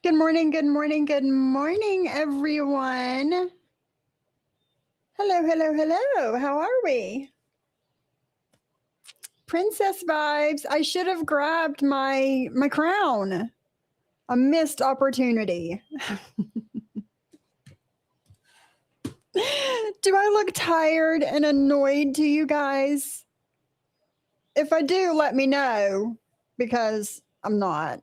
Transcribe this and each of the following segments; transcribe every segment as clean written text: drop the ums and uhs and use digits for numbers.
Good morning, good morning, good morning, everyone. Hello, hello, hello. How are we? Princess vibes. I should have grabbed my crown. A missed opportunity. Do I look tired and annoyed to you guys? If I do, let me know, because I'm not.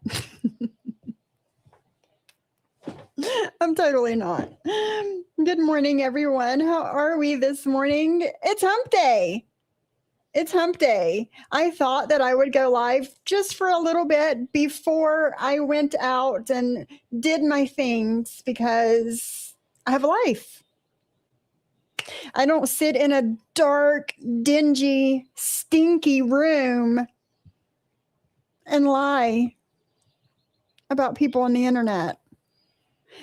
I'm totally not. Good morning, everyone. How are we this morning? It's hump day. It's hump day. I thought that I would go live just for a little bit before I went out and did my things because I have a life. I don't sit in a dark, dingy, stinky room and lie about people on the internet.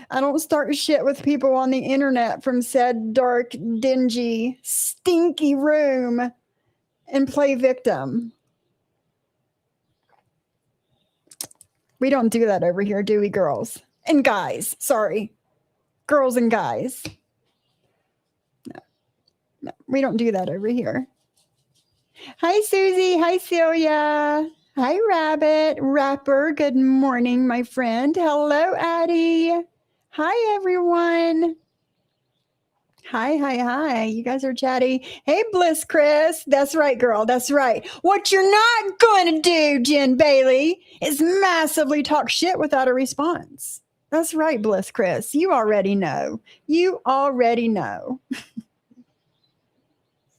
I don't start shit with people on the internet from said dark, dingy, stinky room and play victim. We don't do that over here, do we, girls? And guys, sorry. Girls and guys. No, we don't do that over here. Hi, Susie. Hi, Celia. Hi, Rabbit. Rapper. Good morning, my friend. Hello, Addie. Hi, everyone. Hi. You guys are chatty. Hey, Bliss Chris. That's right, girl. That's right. What you're not going to do, Jen Bailey, is massively talk shit without a response. That's right, Bliss Chris. You already know. You already know.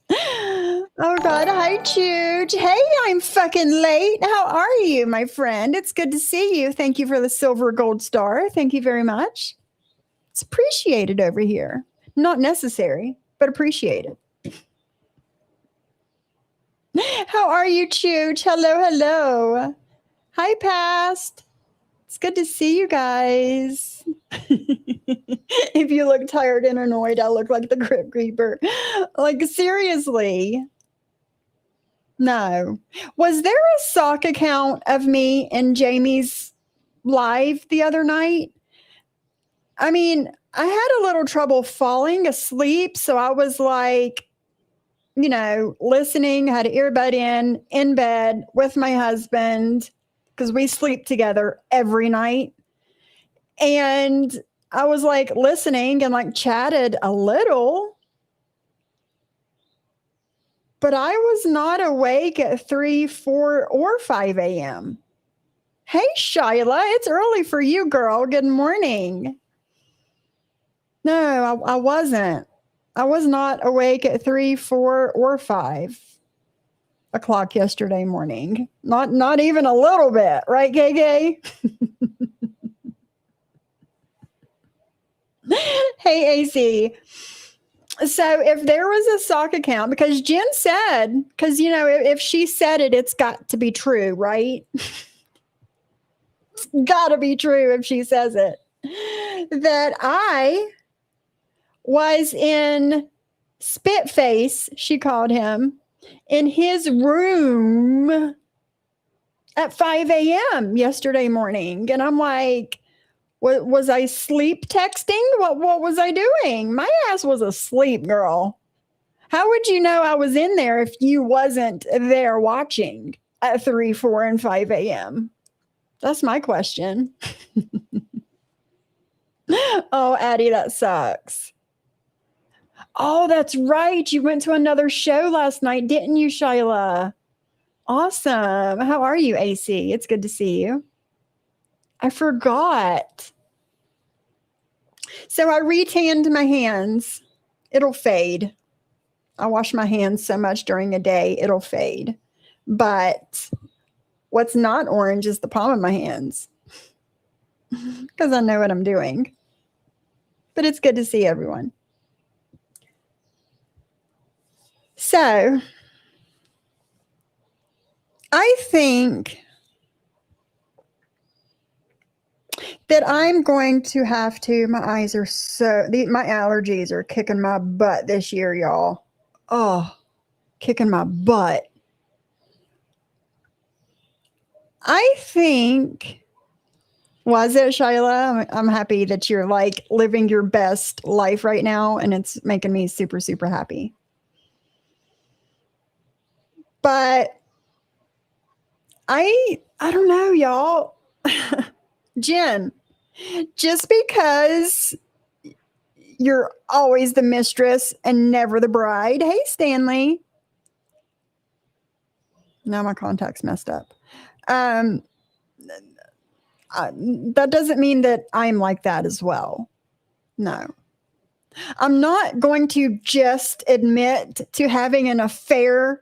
Oh, God. Hi, Chooch. Hey, I'm fucking late. How are you, my friend? It's good to see you. Thank you for the silver gold star. Thank you very much. It's appreciated over here. Not necessary, but appreciated. How are you, Chooch? Hello. Hi, Past. It's good to see you guys. If you look tired and annoyed, I look like the Crypt Creeper. Like, seriously. No. Was there a sock account of me in Jamie's live the other night? I mean, I had a little trouble falling asleep, so I was like, listening, had an earbud in bed with my husband, because we sleep together every night. And I was like listening and like chatted a little, but I was not awake at 3, 4, or 5 a.m. Hey, Shyla, it's early for you, girl. Good morning. No, I wasn't. I was not awake at 3, 4, or 5 o'clock yesterday morning. Not even a little bit, right, KK? Hey, AC. So if there was a sock account, because Jen said, because, if she said it, it's got to be true, right? It's got to be true if she says it. That I was in Spitface, she called him, in his room at 5 a.m. yesterday morning. And I'm like, was I sleep texting? What was I doing? My ass was asleep, girl. How would you know I was in there if you wasn't there watching at 3, 4, and 5 a.m.? That's my question. Oh, Addie, that sucks. Oh, that's right. You went to another show last night, didn't you, Shyla? Awesome. How are you, AC? It's good to see you. I forgot. So I retanned my hands. It'll fade. I wash my hands so much during the day, it'll fade. But what's not orange is the palm of my hands, because I know what I'm doing. But it's good to see everyone. So I think that I'm going to have to, my allergies are kicking my butt this year, y'all. Oh, kicking my butt. I think Was it, Shyla? I'm happy that you're like living your best life right now, and it's making me super, super happy. But I don't know, y'all. Jen, just because you're always the mistress and never the bride. Hey, Stanley. Now my contact's messed up. That doesn't mean that I'm like that as well. No. I'm not going to just admit to having an affair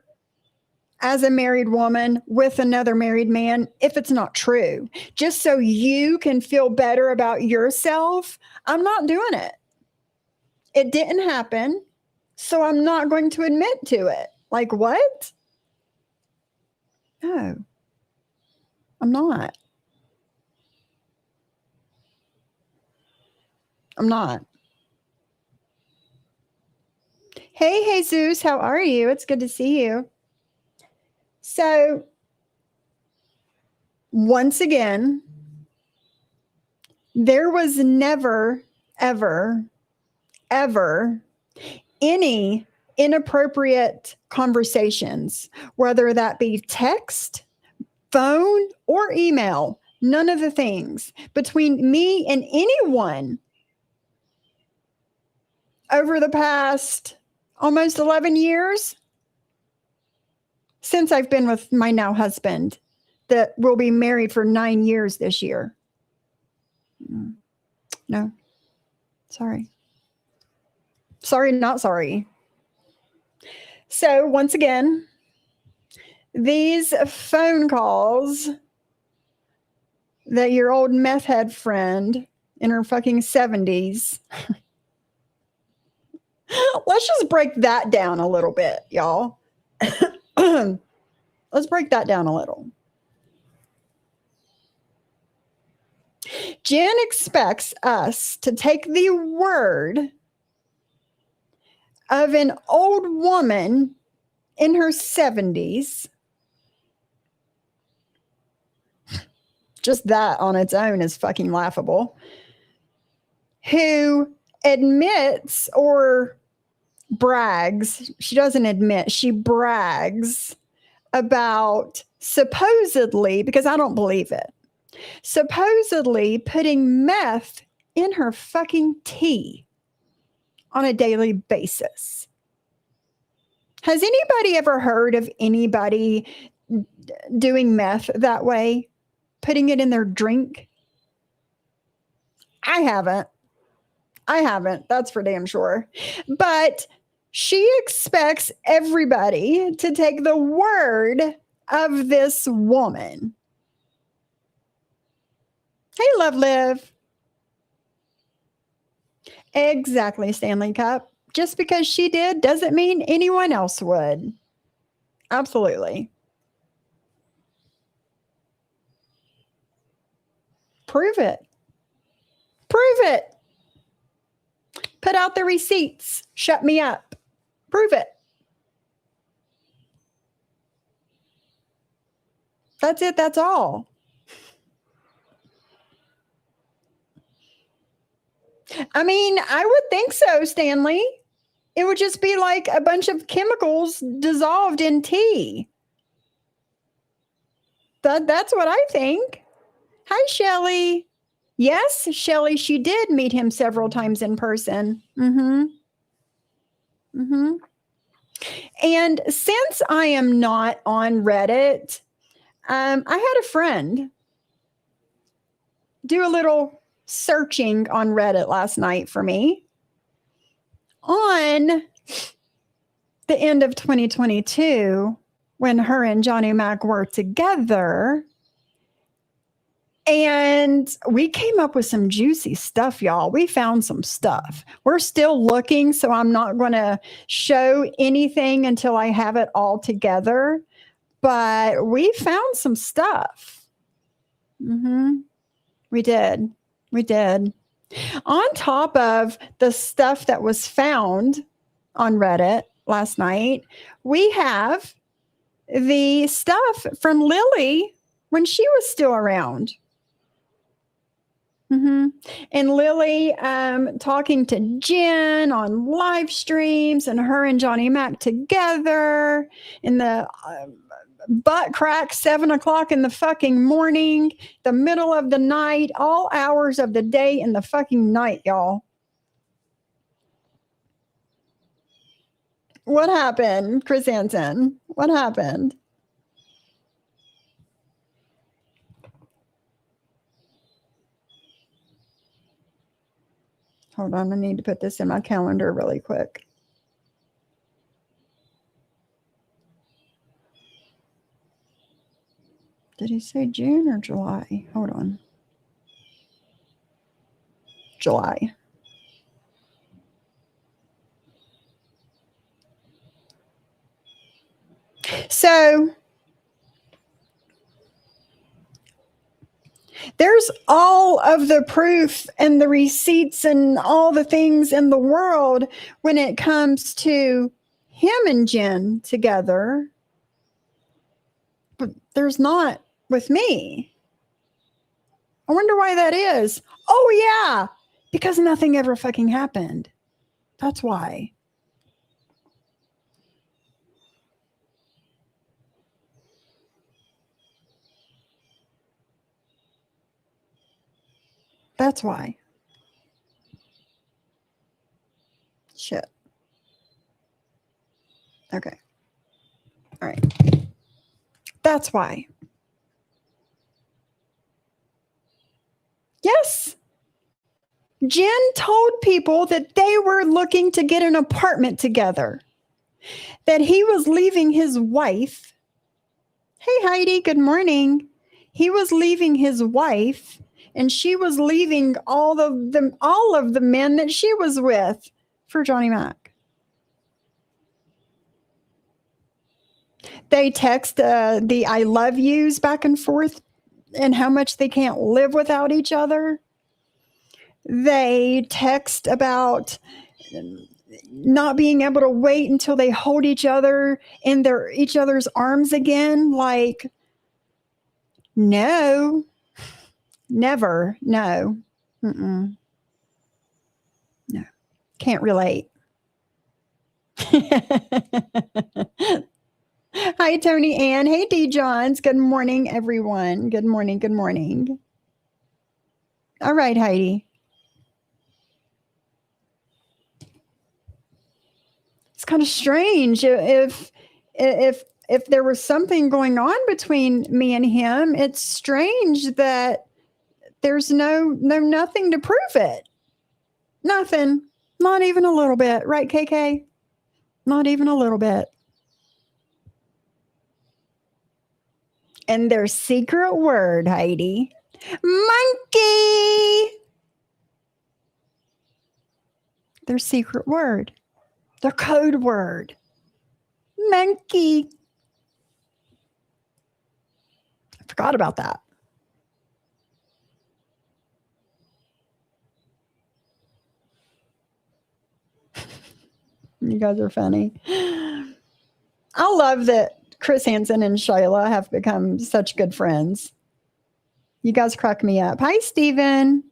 as a married woman with another married man if it's not true. Just so you can feel better about yourself, I'm not doing it. It didn't happen, so I'm not going to admit to it. Like, what? No, I'm not. I'm not. Hey, Jesus, how are you? It's good to see you. So, once again, there was never, ever, ever any inappropriate conversations, whether that be text, phone, or email. None of the things between me and anyone over the past almost 11 years since I've been with my now husband that will be married for 9 years this year. No. Sorry. Sorry, not sorry. So once again, these phone calls that your old meth head friend in her fucking 70s. Let's just break that down a little bit, y'all. Let's break that down a little. Jen expects us to take the word of an old woman in her 70s. Just that on its own is fucking laughable. Who admits or brags, she doesn't admit, she brags about supposedly, because I don't believe it, supposedly putting meth in her fucking tea on a daily basis. Has anybody ever heard of anybody doing meth that way? Putting it in their drink? I haven't. That's for damn sure. But she expects everybody to take the word of this woman. Hey, Love Live. Exactly, Stanley Cup. Just because she did doesn't mean anyone else would. Absolutely. Prove it. Prove it. Put out the receipts. Shut me up. Prove it. That's it. That's all. I mean, I would think so, Stanley. It would just be like a bunch of chemicals dissolved in tea. That's what I think. Hi, Shelly. Yes, Shelly, she did meet him several times in person. And since I am not on Reddit, I had a friend do a little searching on Reddit last night for me on the end of 2022 when her and Johnny Mac were together. And we came up with some juicy stuff, y'all. We found some stuff. We're still looking, so I'm not going to show anything until I have it all together. But we found some stuff. We did. On top of the stuff that was found on Reddit last night, we have the stuff from Lily when she was still around. Mm-hmm. And Lily talking to Jen on live streams, and her and Johnny Mac together in the butt crack 7 o'clock in the fucking morning, the middle of the night, all hours of the day and the fucking night, y'all. What happened, Chris Hansen? What happened? Hold on, I need to put this in my calendar really quick. Did he say June or July? Hold on. July. So there's all of the proof and the receipts and all the things in the world when it comes to him and Jen together. But there's not with me. I wonder why that is. Oh, yeah, because nothing ever fucking happened. That's why. That's why. Shit. Okay. All right. That's why. Yes. Jen told people that they were looking to get an apartment together, that he was leaving his wife. Hey, Heidi, good morning. He was leaving his wife, and she was leaving all of the men that she was with for Johnny Mac. They text the I love yous back and forth and how much they can't live without each other. They text about not being able to wait until they hold each other in each other's arms again. Like, no, never, no, no, can't relate. Hi, Tony Ann. Hey, D. Johns. Good morning, everyone. Good morning. Good morning. All right, Heidi. It's kind of strange if there was something going on between me and him. It's strange that there's nothing to prove it. Nothing. Not even a little bit, right, KK? Not even a little bit. And their secret word, Heidi. Monkey. Their secret word. Their code word. Monkey. I forgot about that. You guys are funny. I love that Chris Hansen and Shayla have become such good friends. You guys crack me up. Hi, Steven.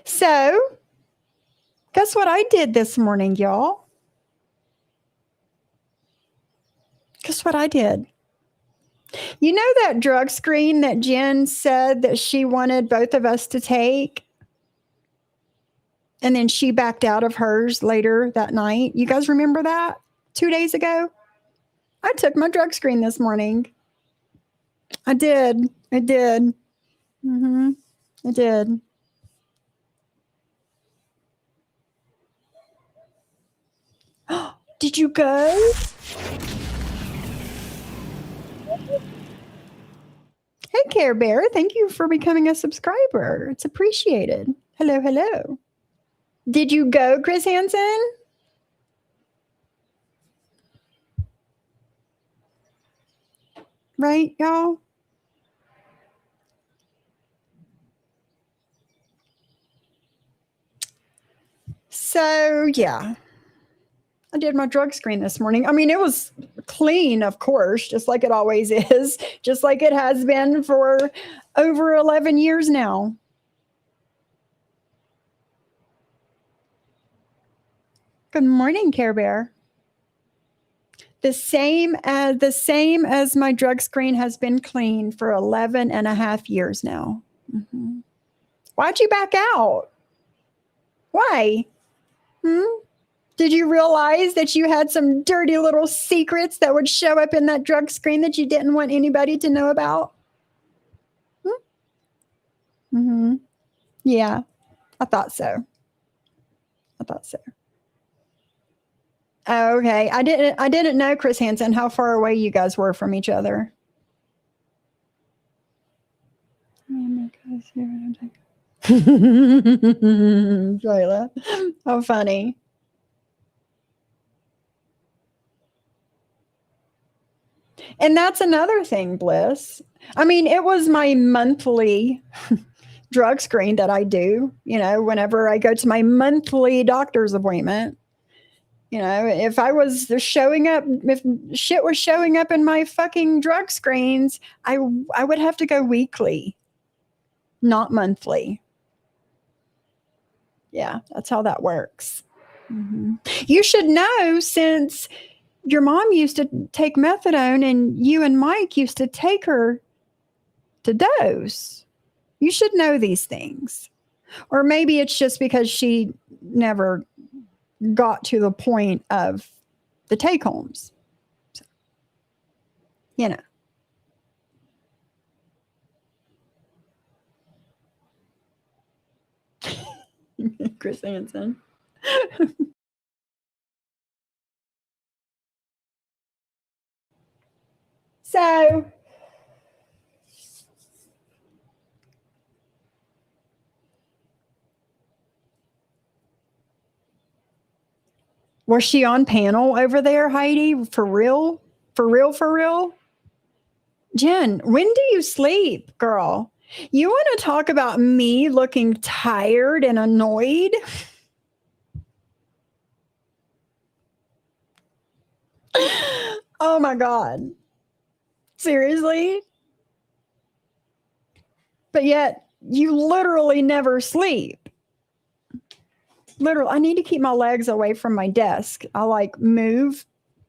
So, guess what I did this morning, y'all? Guess what I did? You know that drug screen that Jen said that she wanted both of us to take? And then she backed out of hers later that night. You guys remember that? 2 days ago? I took my drug screen this morning. I did. I did. I did. Did you go? Hey, Care Bear. Thank you for becoming a subscriber. It's appreciated. Hello, hello. Did you go, Chris Hansen? Right, y'all? So, yeah. I did my drug screen this morning. I mean, it was clean, of course, just like it always is, just like it has been for over 11 years now. Good morning, Care Bear. The same as my drug screen has been clean for 11 and a half years now. Mm-hmm. Why'd you back out? Why? Did you realize that you had some dirty little secrets that would show up in that drug screen that you didn't want anybody to know about? Mm-hmm. Yeah, I thought so. Oh, okay. I didn't know, Chris Hansen, how far away you guys were from each other. Joyla. How funny. And that's another thing, Bliss. I mean, it was my monthly drug screen that I do, whenever I go to my monthly doctor's appointment. If I was showing up, if shit was showing up in my fucking drug screens, I would have to go weekly, not monthly. Yeah, that's how that works. Mm-hmm. You should know, since your mom used to take methadone and you and Mike used to take her to dose. You should know these things. Or maybe it's just because she never got to the point of the take homes. So, Chris Hansen. So, was she on panel over there, Heidi? For real? For real? For real? Jen, when do you sleep, girl? You want to talk about me looking tired and annoyed? Oh my God. Seriously? But yet you literally never sleep. Literally, I need to keep my legs away from my desk. I move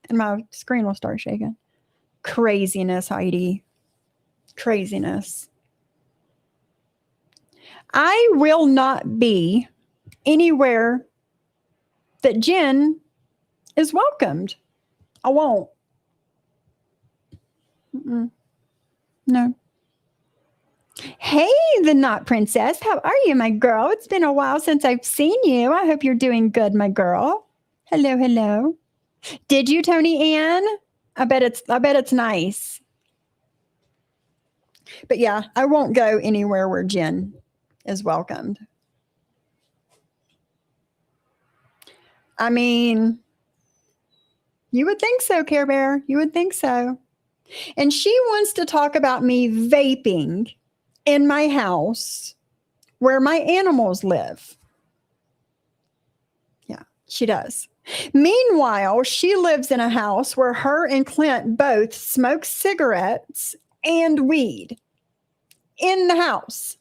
and my screen will start shaking. Craziness, Heidi. Craziness. I will not be anywhere that Jen is welcomed. I won't. No. Hey, the Not Princess. How are you, my girl? It's been a while since I've seen you. I hope you're doing good, my girl. Hello, hello. Did you, Tony Ann? I bet it's nice. But yeah, I won't go anywhere where Jen is welcomed. I mean, you would think so, Care Bear. You would think so. And she wants to talk about me vaping in my house where my animals live. Yeah, she does. Meanwhile, she lives in a house where her and Clint both smoke cigarettes and weed in the house.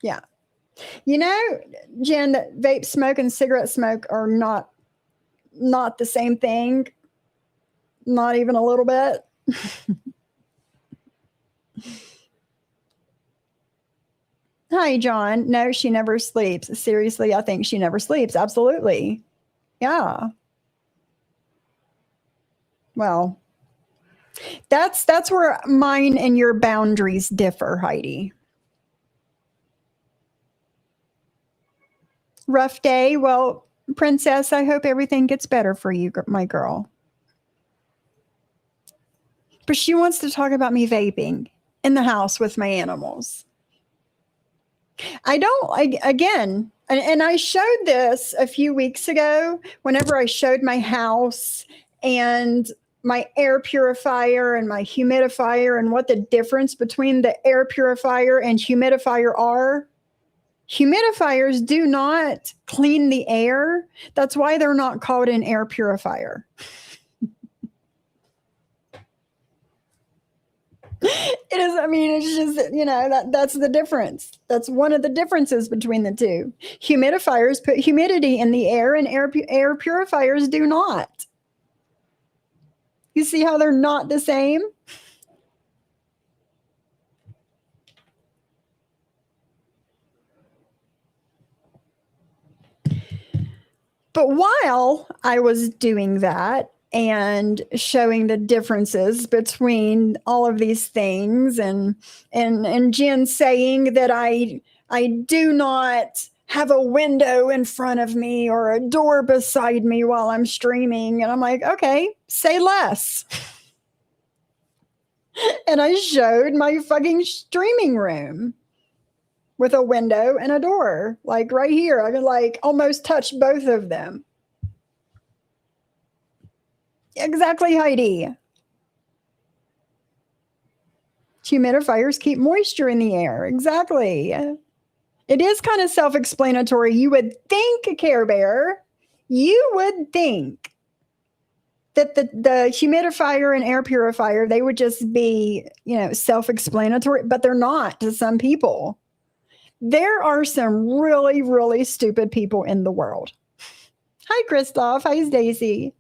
Yeah. Jen, that vape smoke and cigarette smoke are not the same thing. Not even a little bit. Hi, John. No, she never sleeps. Seriously, I think she never sleeps. Absolutely. Yeah. Well, that's where mine and your boundaries differ, Heidi. Rough day. Well, Princess, I hope everything gets better for you, my girl. But she wants to talk about me vaping in the house with my animals. Again, and I showed this a few weeks ago whenever I showed my house and my air purifier and my humidifier and what the difference between the air purifier and humidifier are. Humidifiers do not clean the air. That's why they're not called an air purifier. It is, I mean, it's just, that's the difference. That's one of the differences between the two. Humidifiers put humidity in the air, and air purifiers do not. You see how they're not the same? But while I was doing that and showing the differences between all of these things, and Jen saying that I do not have a window in front of me or a door beside me while I'm streaming, and I'm like, okay, say less. And I showed my fucking streaming room with a window and a door, like right here. I could like almost touch both of them. Exactly, Heidi. Humidifiers keep moisture in the air. Exactly. It is kind of self-explanatory. You would think, Care Bear, you would think that the humidifier and air purifier, they would just be, self-explanatory, but they're not to some people. There are some really, really stupid people in the world. Hi, Christoph. Hi, Stacy.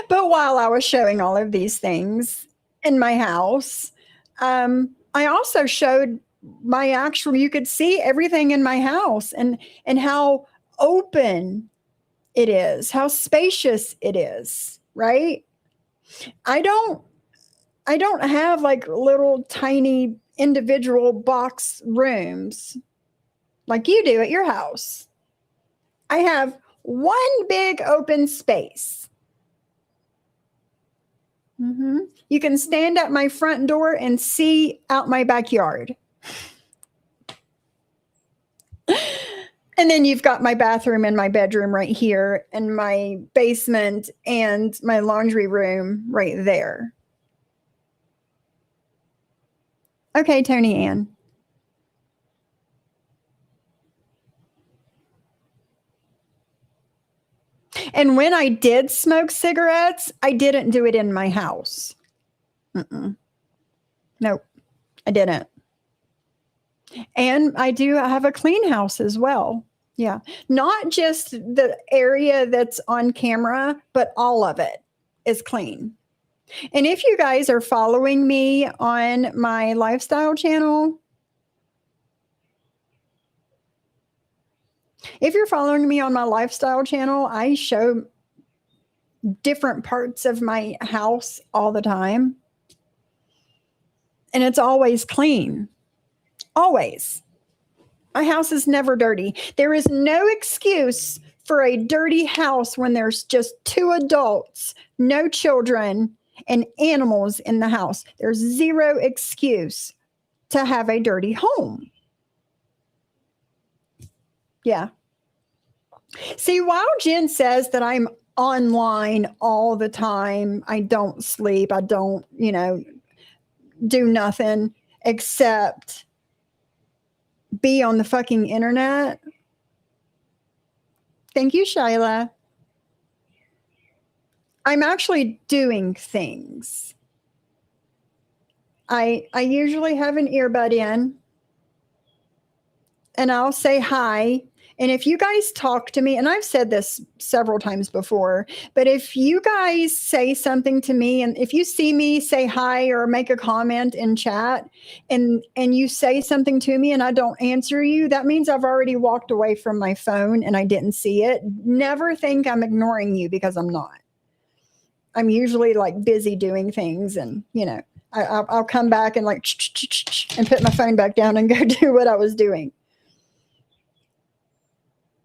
But while I was showing all of these things in my house, I also showed my actual, you could see everything in my house and how open it is, how spacious it is, right? I don't have like little tiny individual box rooms like you do at your house. I have one big open space. You can stand at my front door and see out my backyard. And then you've got my bathroom and my bedroom right here, and my basement and my laundry room right there. Okay, Tony Ann. And when I did smoke cigarettes, I didn't do it in my house. Nope, I didn't. And I do have a clean house as well. Yeah. Not just the area that's on camera, but all of it is clean. And if you guys are following me on my lifestyle channel, if you're following me on my lifestyle channel, I show different parts of my house all the time. And it's always clean. Always. My house is never dirty. There is no excuse for a dirty house when there's just 2 adults, no children, and animals in the house. There's zero excuse to have a dirty home. Yeah. See, while Jen says that I'm online all the time, I don't sleep, I don't, do nothing except be on the fucking internet. Thank you, Shyla. I'm actually doing things. I usually have an earbud in, and I'll say hi. And if you guys talk to me, and I've said this several times before, but if you guys say something to me, and if you see me say hi or make a comment in chat, and you say something to me and I don't answer you, that means I've already walked away from my phone and I didn't see it. Never think I'm ignoring you, because I'm not. I'm usually like busy doing things, and I'll come back and like and put my phone back down and go do what I was doing.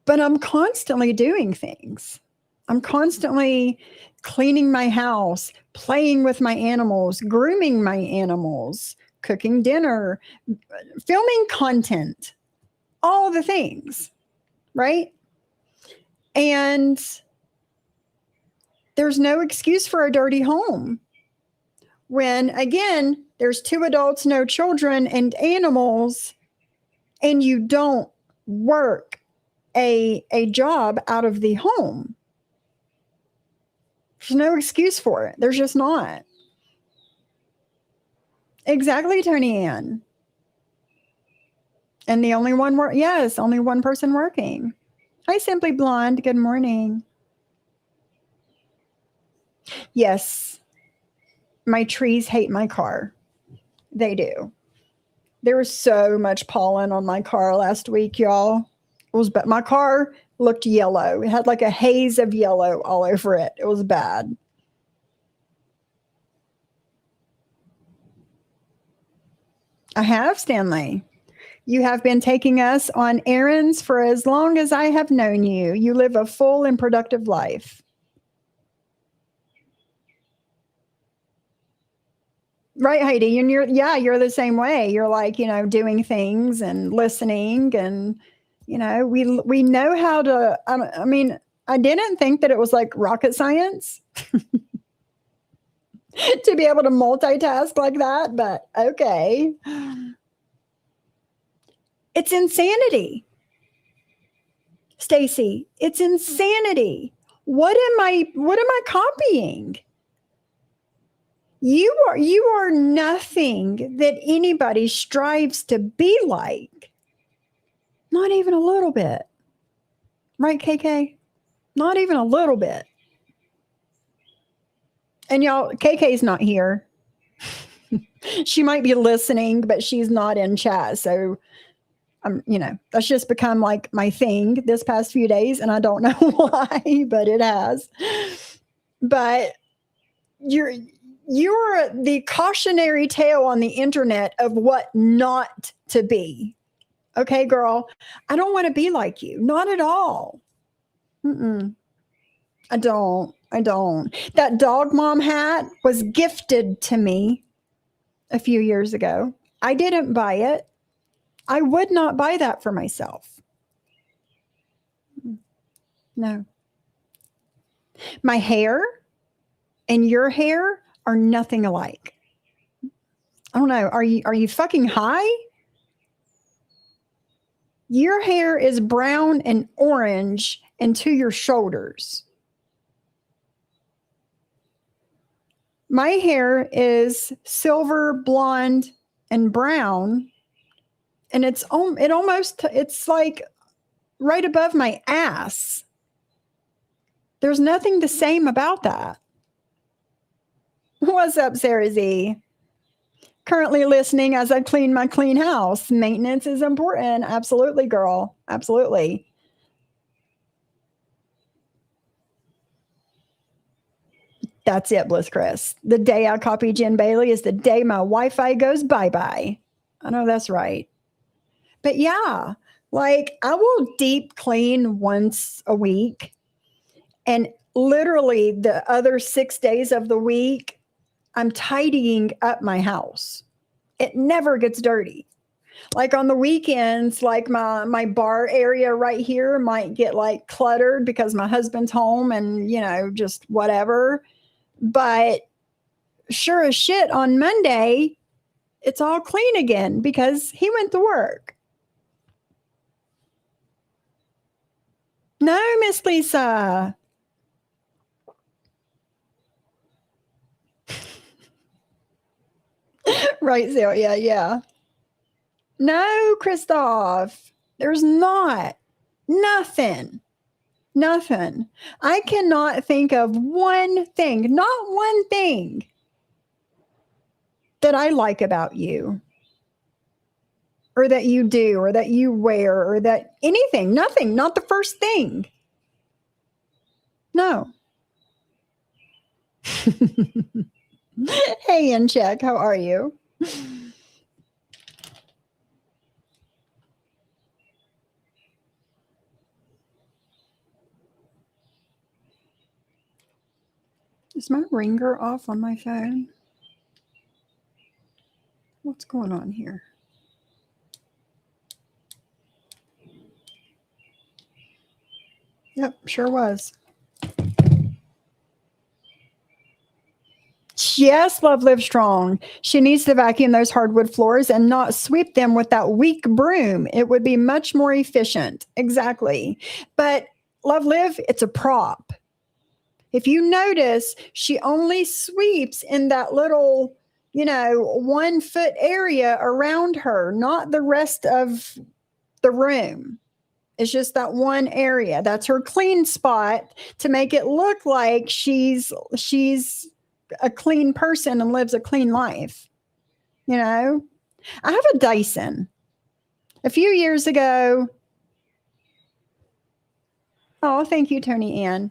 But I'm constantly doing things. I'm constantly cleaning my house, playing with my animals, grooming my animals, cooking dinner, filming content, all the things, right? And there's no excuse for a dirty home when, again, there's 2 adults, no children, and animals, and you don't work a job out of the home. There's no excuse for it. There's just not. Exactly, Tony Ann. And the only one only one person working. Hi, Simply Blonde. Good morning. Yes. My trees hate my car. They do. There was so much pollen on my car last week, y'all. But my car looked yellow. It had like a haze of yellow all over it. It was bad. I have, Stanley. You have been taking us on errands for as long as I have known you. You live a full and productive life. Right, Heidi. And you're the same way. You're like, doing things and listening, and we know how to. I mean, I didn't think that it was like rocket science to be able to multitask like that, but okay. It's insanity. Stacy, it's insanity. What am I copying? You are nothing that anybody strives to be like. Not even a little bit. Right, KK? Not even a little bit. And y'all, KK's not here. She might be listening, but she's not in chat. So that's just become like my thing this past few days, and I don't know why, but it has. But you're the cautionary tale on the internet of what not to be. Okay, girl, I don't want to be like you. Not at all. I don't. That dog mom hat was gifted to me a few years ago. I didn't buy it. I would not buy that for myself. No. My hair and your hair are nothing alike. I don't know. Are you fucking high? Your hair is brown and orange and to your shoulders. My hair is silver, blonde, and brown. And it's like right above my ass. There's nothing the same about that. What's up, Sarah Z? Currently listening as I clean my clean house. Maintenance is important. Absolutely, girl. Absolutely. That's it, Bliss Chris. The day I copy Jen Bailey is the day my Wi-Fi goes bye-bye. I know that's right. But yeah, like I will deep clean once a week. And literally the other 6 days of the week, I'm tidying up my house. It never gets dirty. Like on the weekends, like my bar area right here might get like cluttered because my husband's home and, just whatever. But sure as shit on Monday, it's all clean again because he went to work. No, Miss Lisa. Right, Celia, yeah. No, Christoph, there's not. Nothing. I cannot think of one thing, not one thing that I like about you or that you do or that you wear or that anything, nothing, not the first thing. No. Hey, in check, how are you? Is my ringer off on my phone? What's going on here? Yep, sure was. Yes, Love Live Strong. She needs to vacuum those hardwood floors and not sweep them with that weak broom. It would be much more efficient. Exactly. But Love Live, it's a prop. If you notice, she only sweeps in that little, 1 foot area around her, not the rest of the room. It's just that one area. That's her clean spot to make it look like she's a clean person and lives a clean life. I have a Dyson. A few years ago, oh, thank you, Tony Ann.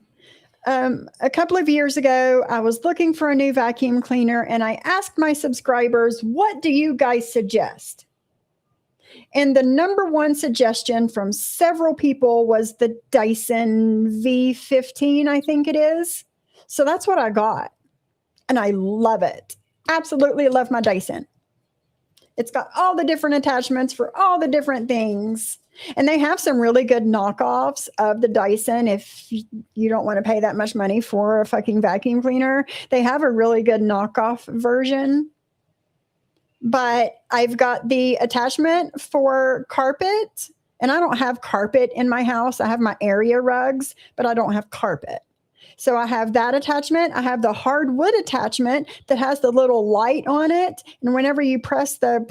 A couple of years ago, I was looking for a new vacuum cleaner and I asked my subscribers, what do you guys suggest? And the number one suggestion from several people was the Dyson V15, I think it is. So that's what I got. And I love it. Absolutely love my Dyson. It's got all the different attachments for all the different things. And they have some really good knockoffs of the Dyson. If you don't want to pay that much money for a fucking vacuum cleaner, they have a really good knockoff version. But I've got the attachment for carpet, and I don't have carpet in my house. I have my area rugs, but I don't have carpet. So I have that attachment. I have the hardwood attachment that has the little light on it. And whenever you press the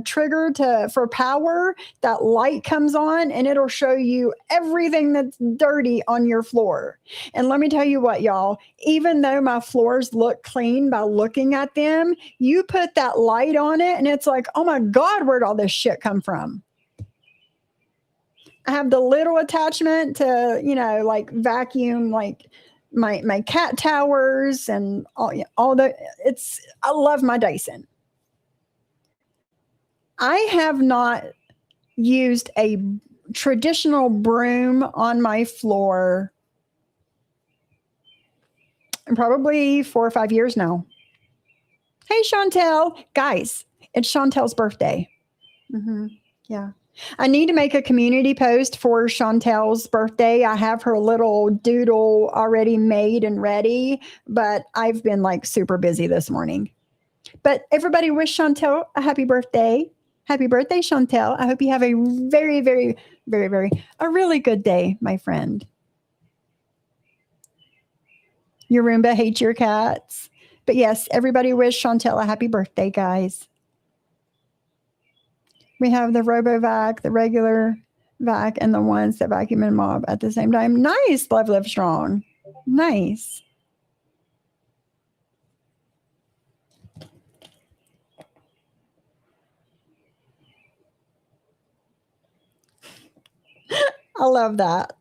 trigger for power, that light comes on and it'll show you everything that's dirty on your floor. And let me tell you what, y'all, even though my floors look clean by looking at them, you put that light on it and it's like, oh my God, where'd all this shit come from? I have the little attachment to, like vacuum, like my cat towers and all the, I love my Dyson. I have not used a traditional broom on my floor in probably 4 or 5 years now. Hey, Chantel. Guys, it's Chantel's birthday. Yeah. I need to make a community post for Chantel's birthday. I have her little doodle already made and ready, but I've been like super busy this morning. But everybody wish Chantel a happy birthday. Happy birthday, Chantel. I hope you have a very, very, very, very, a really good day, my friend. Your Roomba hates your cats. But yes, everybody wish Chantel a happy birthday, guys. We have the RoboVac, the regular vac, and the ones that vacuum and mop at the same time. Nice, Love Live Strong. Nice. I love that.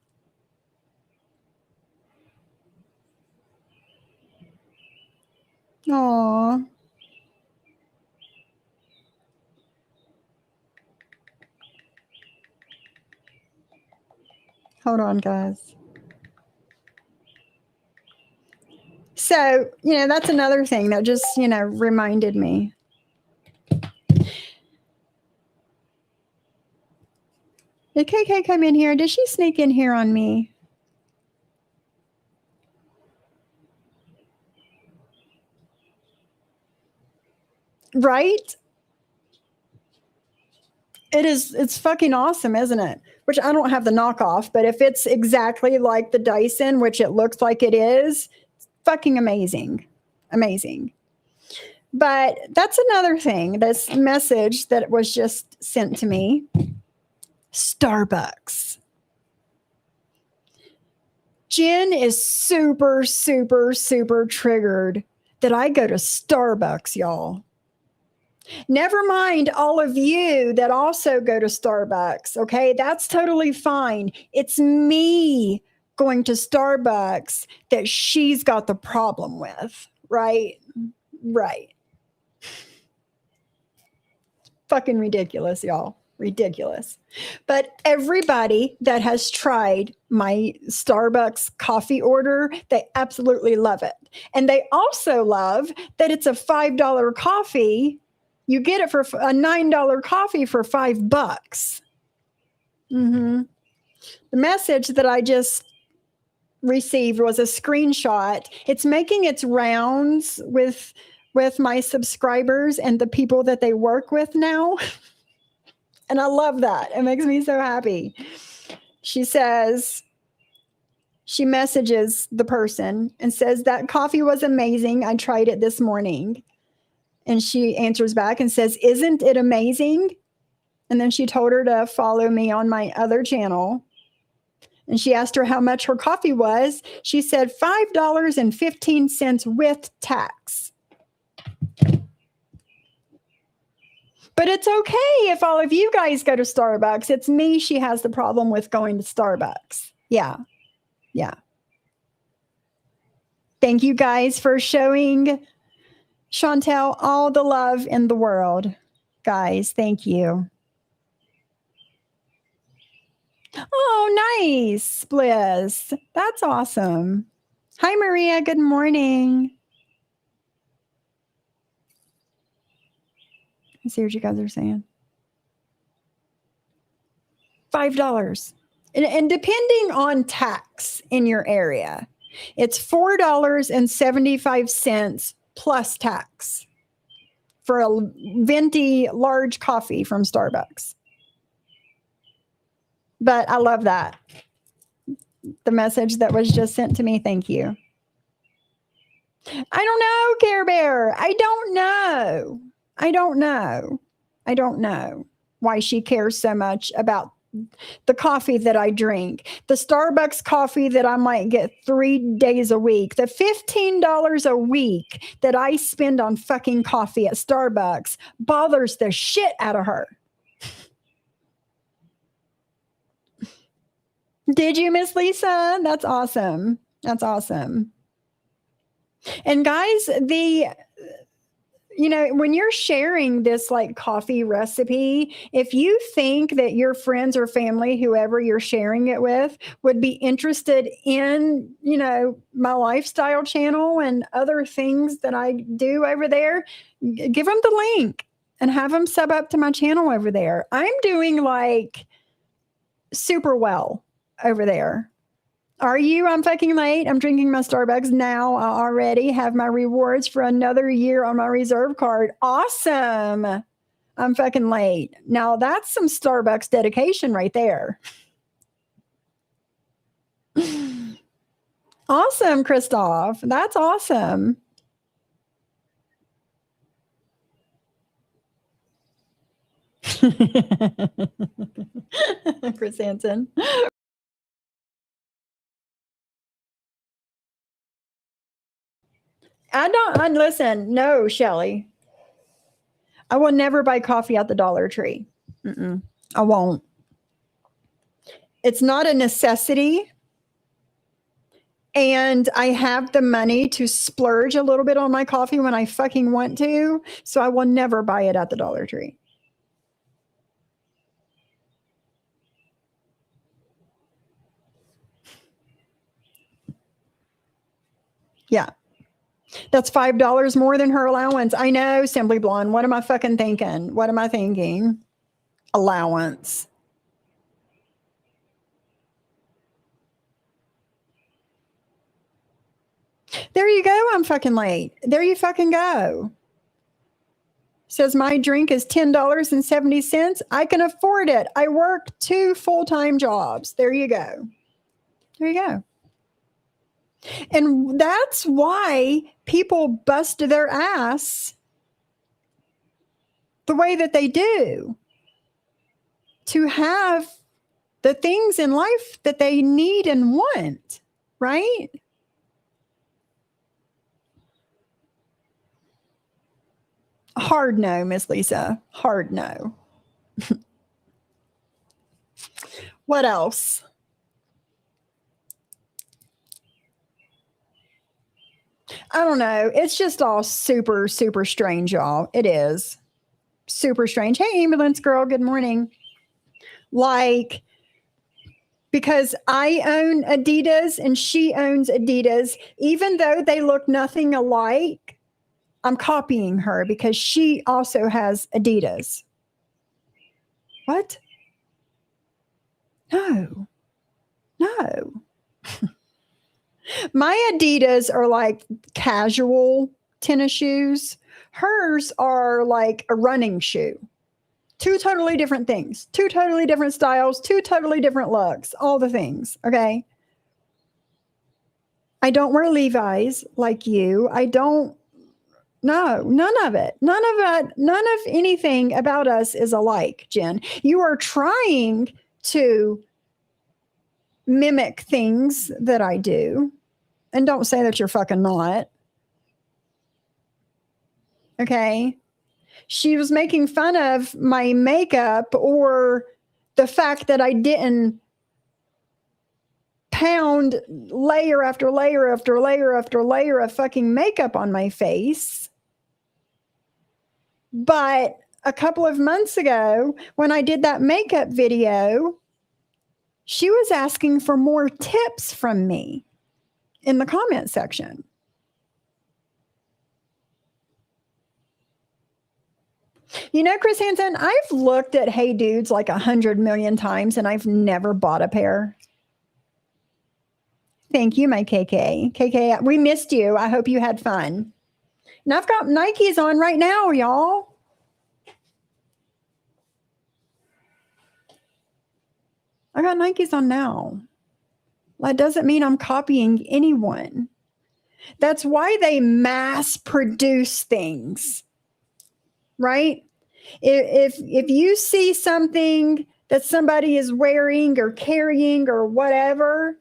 Aw. Hold on, guys. So, that's another thing that just, reminded me. Did KK come in here? Did she sneak in here on me? Right? It's fucking awesome, isn't it? Which I don't have the knockoff, but if it's exactly like the Dyson, which it looks like it is, it's fucking amazing. Amazing. But that's another thing, this message that was just sent to me. Starbucks. Jen is super, super, super triggered that I go to Starbucks, y'all. Never mind all of you that also go to Starbucks, okay? That's totally fine. It's me going to Starbucks that she's got the problem with, right? Right. Fucking ridiculous, y'all. Ridiculous. But everybody that has tried my Starbucks coffee order, they absolutely love it. And they also love that it's a $5 coffee. You get it for a $9 coffee for $5. The message that I just received was a screenshot. It's making its rounds with my subscribers and the people that they work with now. And I love that. It makes me so happy. She says, she messages the person and says, that coffee was amazing. I tried it this morning. And she answers back and says, isn't it amazing? And then she told her to follow me on my other channel. And she asked her how much her coffee was. She said $5.15 with tax. But it's okay if all of you guys go to Starbucks. It's me she has the problem with going to Starbucks. Yeah. Yeah. Thank you guys for showing Chantel all the love in the world. Guys, thank you. Oh, nice, Bliss. That's awesome. Hi, Maria. Good morning. Let's see what you guys are saying. $5. And depending on tax in your area, it's $4.75 plus tax for a venti large coffee from Starbucks. But I love that. The message that was just sent to me. Thank you. I don't know, Care Bear. I don't know why she cares so much about the coffee that I drink, the Starbucks coffee that I might get 3 days a week, the $15 a week that I spend on fucking coffee at Starbucks bothers the shit out of her. Did you, Miss Lisa? That's awesome. That's awesome. And guys, when you're sharing this like coffee recipe, if you think that your friends or family, whoever you're sharing it with, would be interested in, my lifestyle channel and other things that I do over there, give them the link and have them sub up to my channel over there. I'm doing like super well over there. Are you? I'm fucking late. I'm drinking my Starbucks now. I already have my rewards for another year on my reserve card. Awesome. I'm fucking late. Now that's some Starbucks dedication right there. Awesome, Christoph. That's awesome. Chris Hansen. Listen, no, Shelly. I will never buy coffee at the Dollar Tree. I won't. It's not a necessity. And I have the money to splurge a little bit on my coffee when I fucking want to. So I will never buy it at the Dollar Tree. Yeah. That's $5 more than her allowance. I know, Simply Blonde. What am I fucking thinking? What am I thinking? Allowance. There you go. I'm fucking late. There you fucking go. Says my drink is $10.70. I can afford it. I work 2 full-time jobs. There you go. There you go. And that's why people bust their ass the way that they do to have the things in life that they need and want, right? Hard no, Miss Lisa. Hard no. What else? I don't know. It's just all super, super strange, y'all. It is super strange. Hey, ambulance girl. Good morning. Like, because I own Adidas and she owns Adidas, even though they look nothing alike, I'm copying her because she also has Adidas. What? No. My Adidas are like casual tennis shoes. Hers are like a running shoe. 2 totally different things, 2 totally different styles, 2 totally different looks, all the things. Okay. I don't wear Levi's like you. I don't. No, none of it. None of it. None of anything about us is alike, Jen. You are trying to mimic things that I do. And don't say that you're fucking not. Okay. She was making fun of my makeup or the fact that I didn't pound layer after layer after layer after layer of fucking makeup on my face. But a couple of months ago, when I did that makeup video, she was asking for more tips from me in the comment section. You know, Chris Hansen, I've looked at Hey Dudes like 100 million times and I've never bought a pair. Thank you, my KK. KK, we missed you. I hope you had fun. And I've got Nikes on right now, y'all. I got Nikes on now. That doesn't mean I'm copying anyone. That's why they mass produce things, right? If you see something that somebody is wearing or carrying or whatever,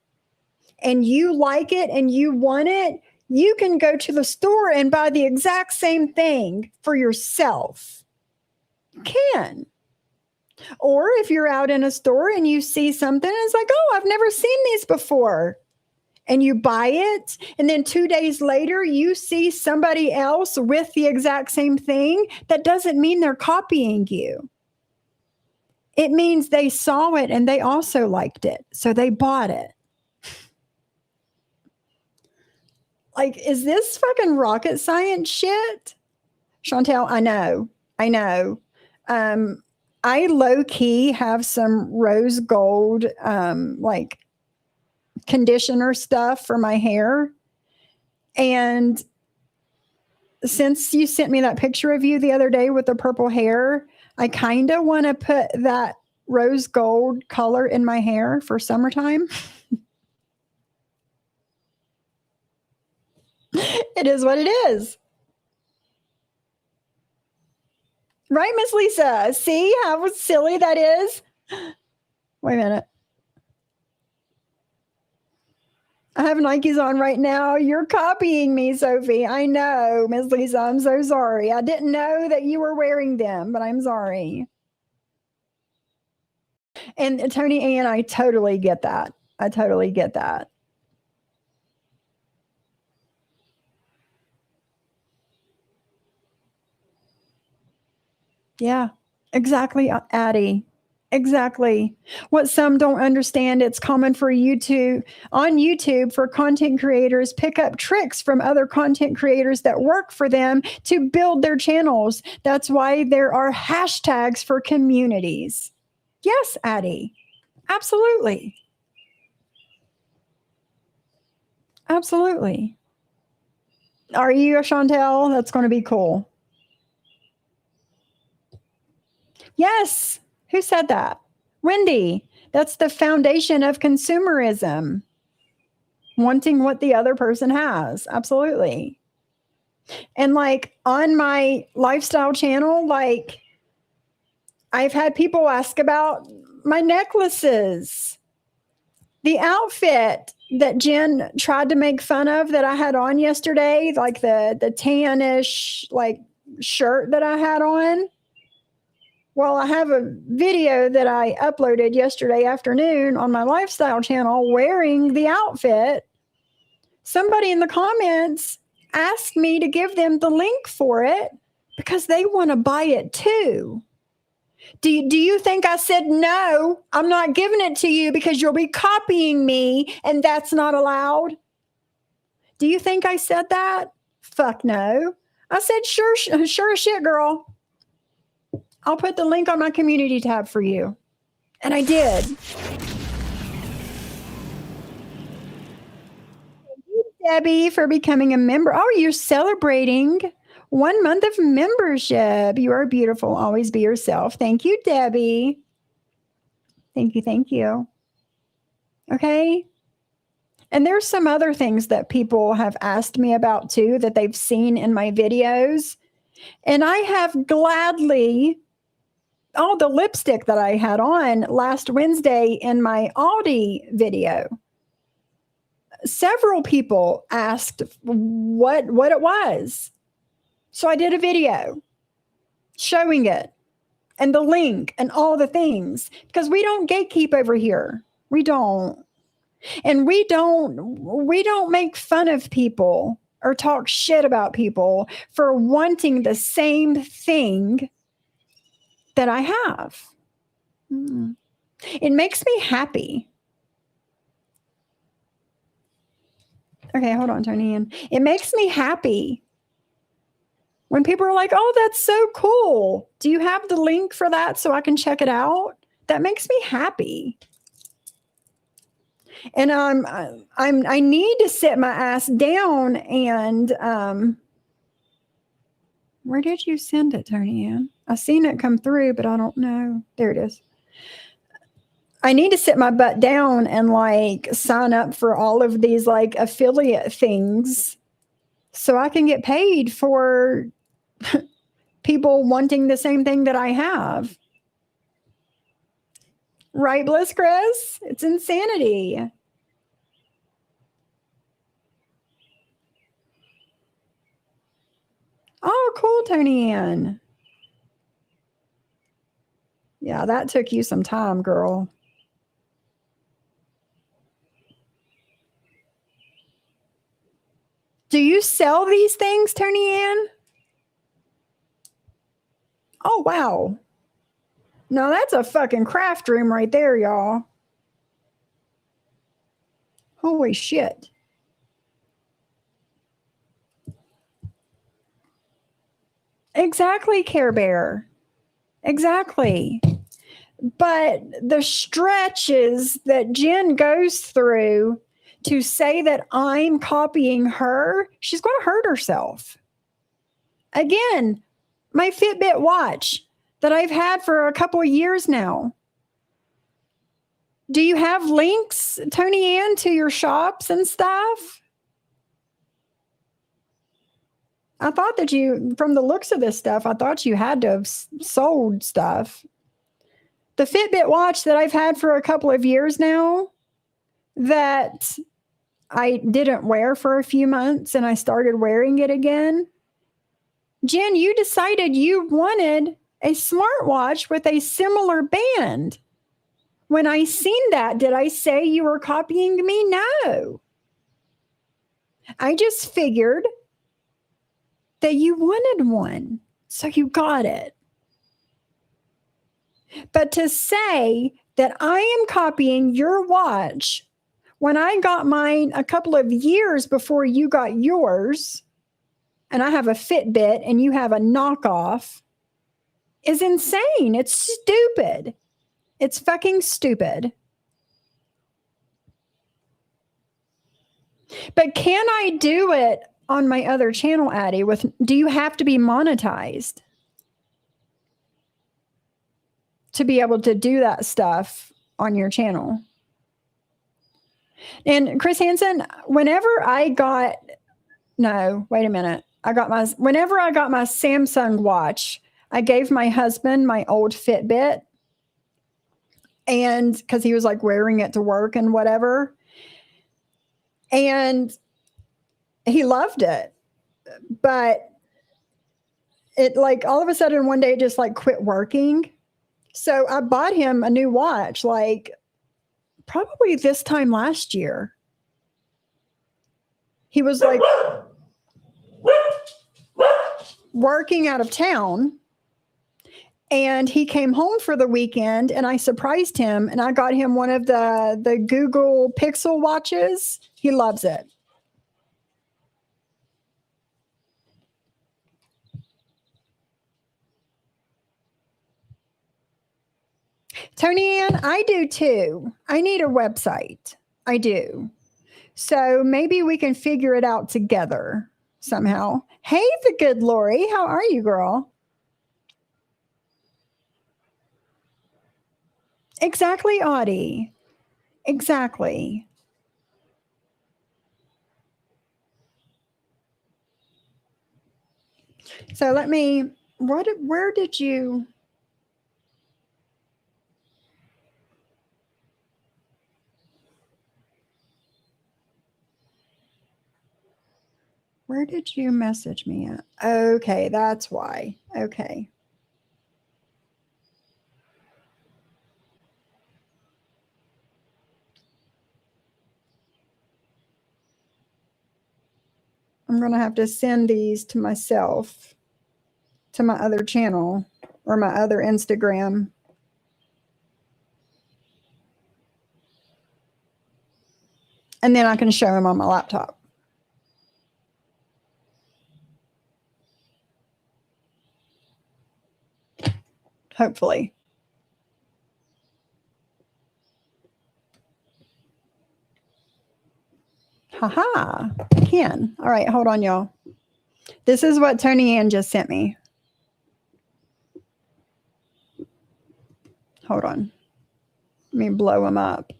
and you like it and you want it, you can go to the store and buy the exact same thing for yourself. You can. Or if you're out in a store and you see something, it's like, oh, I've never seen these before. And you buy it. And then 2 days later, you see somebody else with the exact same thing. That doesn't mean they're copying you. It means they saw it and they also liked it. So they bought it. Like, is this fucking rocket science shit? Chantel, I know. I low-key have some rose gold, like conditioner stuff for my hair. And since you sent me that picture of you the other day with the purple hair, I kind of want to put that rose gold color in my hair for summertime. It is what it is. Right, Miss Lisa? See how silly that is? Wait a minute. I have Nikes on right now. You're copying me, Sophie. I know, Miss Lisa. I'm so sorry. I didn't know that you were wearing them, but I'm sorry. And Tony Ann, I totally get that. I totally get that. Yeah, exactly, Addie. Exactly. What some don't understand, it's common for YouTube on YouTube for content creators pick up tricks from other content creators that work for them to build their channels. That's why there are hashtags for communities. Yes, Addie. Absolutely. Absolutely. Are you a Chantel? That's going to be cool. Yes. Who said that? Wendy. That's the foundation of consumerism. Wanting what the other person has. Absolutely. And like on my lifestyle channel, like I've had people ask about my necklaces, the outfit that Jen tried to make fun of that I had on yesterday, like the tannish like shirt that I had on. Well, I have a video that I uploaded yesterday afternoon on my lifestyle channel wearing the outfit. Somebody in the comments asked me to give them the link for it because they want to buy it too. Do you think I said, no, I'm not giving it to you because you'll be copying me and that's not allowed? Do you think I said that? Fuck no. I said, sure as shit, girl. I'll put the link on my community tab for you. And I did. Thank you, Debbie, for becoming a member. Oh, you're celebrating 1 month of membership. You are beautiful. Always be yourself. Thank you, Debbie. Thank you. Okay. And there's some other things that people have asked me about too that they've seen in my videos. And I have gladly, the lipstick that I had on last Wednesday in my Aldi video, several people asked what it was. So I did a video showing it and the link and all the things, because we don't gatekeep over here. We don't. And we don't make fun of people or talk shit about people for wanting the same thing that I have. It makes me happy. Okay, hold on, Tony Ann. It makes me happy when people are like, "Oh, that's so cool. Do you have the link for that so I can check it out?" That makes me happy. And I need to sit my ass down and where did you send it, Tony Ann? I seen it come through, but I don't know. There it is. I need to sit my butt down and like sign up for all of these like affiliate things so I can get paid for people wanting the same thing that I have. Right, Bliss Chris? It's insanity. Oh, cool, Tony Ann. Yeah, that took you some time, girl. Do you sell these things, Tony Ann? Oh, wow. No, that's a fucking craft room right there, y'all. Holy shit. Exactly, Care Bear. Exactly. But the stretches that Jen goes through to say that I'm copying her, she's going to hurt herself. Again, my Fitbit watch that I've had for a couple of years now. Do you have links, Tony Ann, to your shops and stuff? I thought that you, from the looks of this stuff, I thought you had to have sold stuff. The Fitbit watch that I've had for a couple of years now that I didn't wear for a few months and I started wearing it again. Jen, you decided you wanted a smartwatch with a similar band. When I seen that, did I say you were copying me? No. I just figured that you wanted one, so you got it. But to say that I am copying your watch when I got mine a couple of years before you got yours, and I have a Fitbit and you have a knockoff, is insane. It's stupid. It's fucking stupid. But can I do it on my other channel, Addie? Do you have to be monetized to be able to do that stuff on your channel? And Chris Hansen, whenever I got my Samsung watch, I gave my husband my old Fitbit, and because he was like wearing it to work and whatever, and he loved it, but it like all of a sudden one day it just like quit working. So I bought him a new watch, like probably this time last year. He was like working out of town, and he came home for the weekend, and I surprised him, and I got him one of the Google Pixel watches. He loves it. Tony Ann, I do too. I need a website. I do. So maybe we can figure it out together somehow. Hey, the good Lori. How are you, girl? Exactly, Audie. Exactly. So where did you? Where did you message me at? Okay, that's why. Okay. I'm going to have to send these to myself, to my other channel or my other Instagram. And then I can show them on my laptop. Hopefully. Haha, I can. All right, hold on, y'all. This is what Tony Ann just sent me. Hold on. Let me blow them up.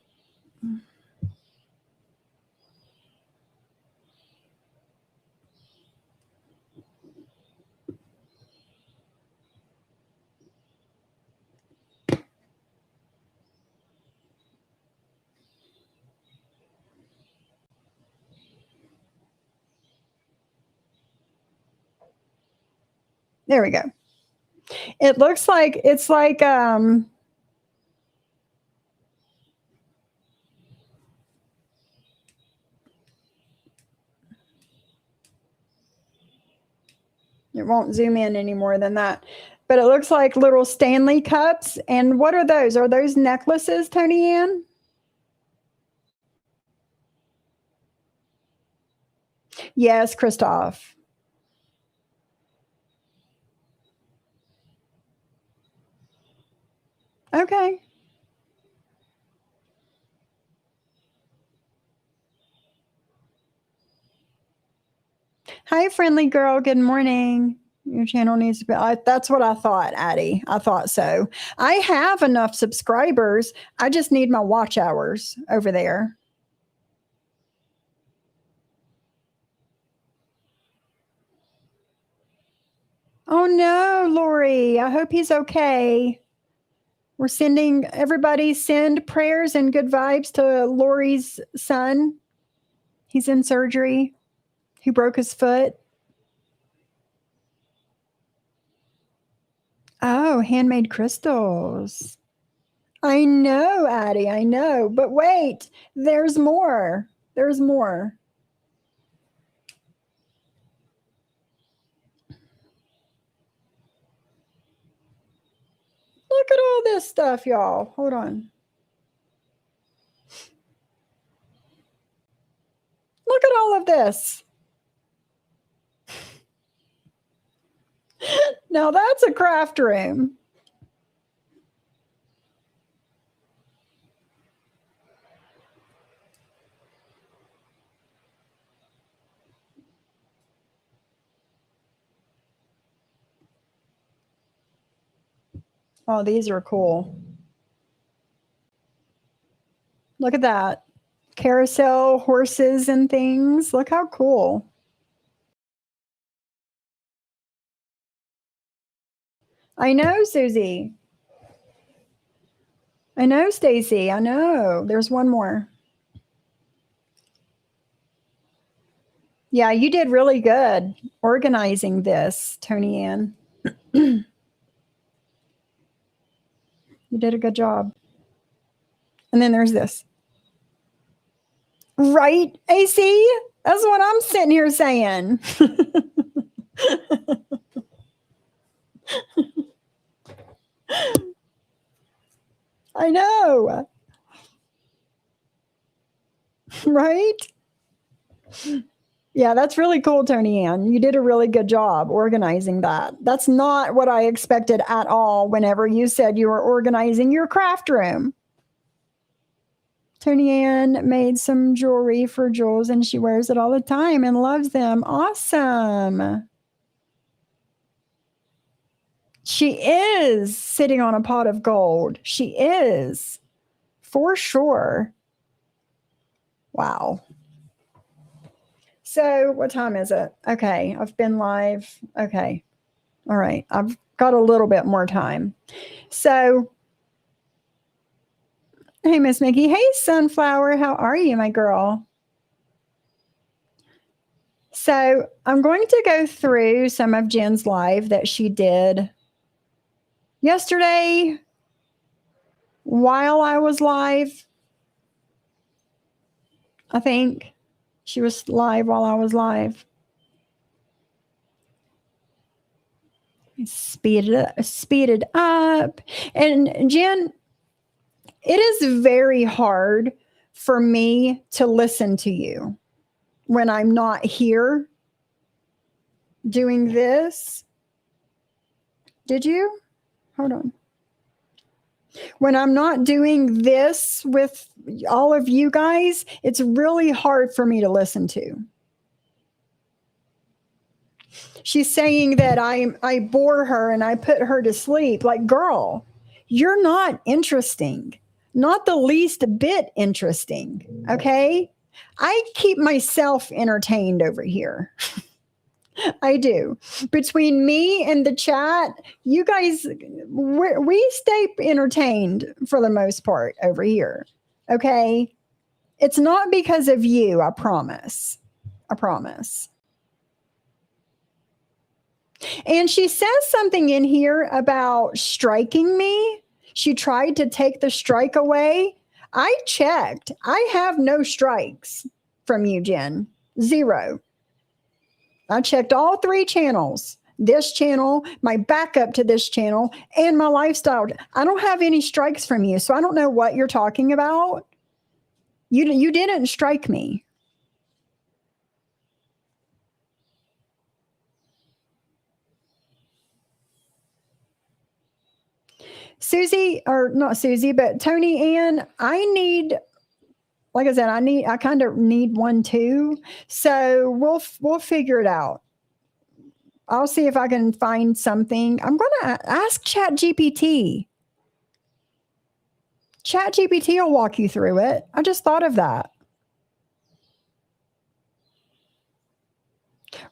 There we go. It looks like it's like it won't zoom in any more than that. But it looks like little Stanley cups. And what are those? Are those necklaces, Tony Ann? Yes, Christoph. Okay. Hi, friendly girl. Good morning. Your channel needs to be. That's what I thought, Addie. I thought so. I have enough subscribers. I just need my watch hours over there. Oh no, Lori. I hope he's okay. We're sending everybody send prayers and good vibes to Lori's son. He's in surgery. He broke his foot. Oh, handmade crystals. I know, Addie, I know. But wait, there's more. There's more. Look at all this stuff, y'all. Hold on. Look at all of this. Now that's a craft room. Oh, these are cool. Look at that. Carousel horses and things. Look how cool. I know, Susie. I know, Stacy. I know. There's one more. Yeah, you did really good organizing this, Tony Ann. You did a good job. And then there's this. Right, AC? That's what I'm sitting here saying. I know. Right? Yeah, that's really cool, Tony Ann. You did a really good job organizing that. That's not what I expected at all whenever you said you were organizing your craft room. Tony Ann made some jewelry for Jules and she wears it all the time and loves them. Awesome. She is sitting on a pot of gold. She is, for sure. Wow. So what time is it? Okay. I've been live. Okay. All right. I've got a little bit more time. So, hey, Miss Mickey. Hey, Sunflower. How are you, my girl? So I'm going to go through some of Jen's live that she did yesterday while I was live. I think she was live while I was live. Speed it up. And Jen, it is very hard for me to listen to you when I'm not here doing this. Did you? Hold on. When I'm not doing this with all of you guys, it's really hard for me to listen to. She's saying that I bore her and I put her to sleep. Like, girl, you're not interesting. Not the least bit interesting. Okay? I keep myself entertained over here. I do. Between me and the chat, you guys, we stay entertained for the most part over here. Okay? It's not because of you, I promise. I promise. And she says something in here about striking me. She tried to take the strike away. I checked. I have no strikes from you, Jen. 0. I checked all 3 channels. This channel, my backup to this channel, and my lifestyle. I don't have any strikes from you, so I don't know what you're talking about. You didn't strike me. Susie, or not Susie, but Tony Ann, I need, like I said, I kind of need one too. So we'll figure it out. I'll see if I can find something. I'm going to ask ChatGPT. ChatGPT will walk you through it. I just thought of that.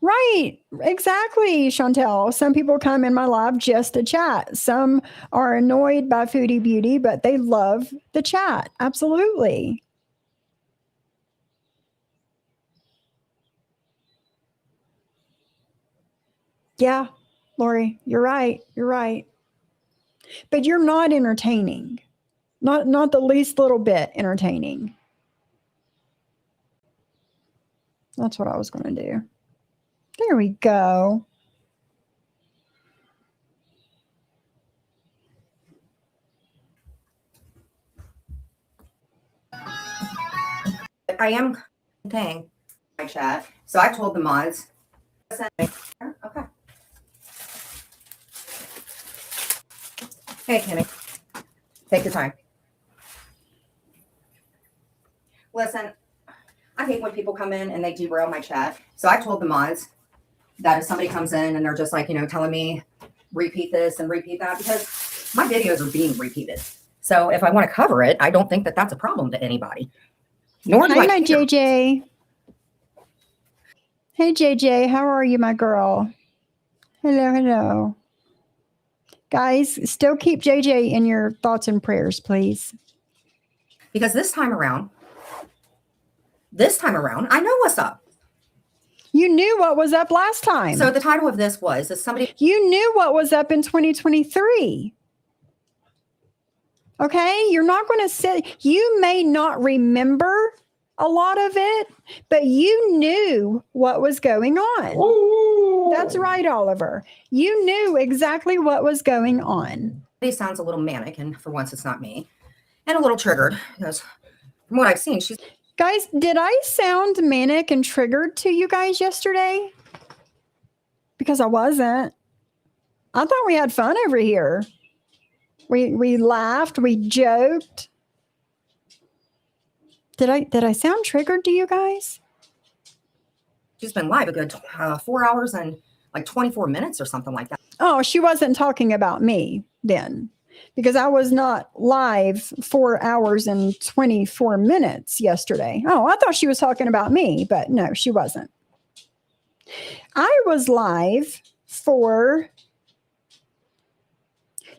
Right. Exactly, Chantel. Some people come in my live just to chat. Some are annoyed by Foodie Beauty, but they love the chat. Absolutely. Yeah, Lori, you're right. You're right. But you're not entertaining. Not the least little bit entertaining. That's what I was going to do. There we go. I am thing my chat. So I told the mods. Okay. Hey, Kimmy. Take your time. Listen, I hate when people come in and they derail my chat. So I told the mods that if somebody comes in and they're just like, telling me repeat this and repeat that, because my videos are being repeated. So if I want to cover it, I don't think that that's a problem to anybody. Nor do Hi, I my care. JJ. Hey, JJ, how are you, my girl? Hello, hello. Guys, still keep JJ in your thoughts and prayers, please. Because this time around, I know what's up. You knew what was up last time. So the title of this was, is somebody... You knew what was up in 2023. Okay? You're not going to say, you may not remember a lot of it, but you knew what was going on. Ooh. That's right, Oliver. You knew exactly what was going on. He sounds a little manic, and for once it's not me, and a little triggered, because from what I've seen, she's... Guys, did I sound manic and triggered to you guys yesterday? Because I wasn't. I thought we had fun over here. We laughed, we joked. Did I sound triggered to you guys? She's been live a good 4 hours and like 24 minutes or something like that. Oh, she wasn't talking about me then, because I was not live 4 hours and 24 minutes yesterday. Oh, I thought she was talking about me, but no, she wasn't. I was live for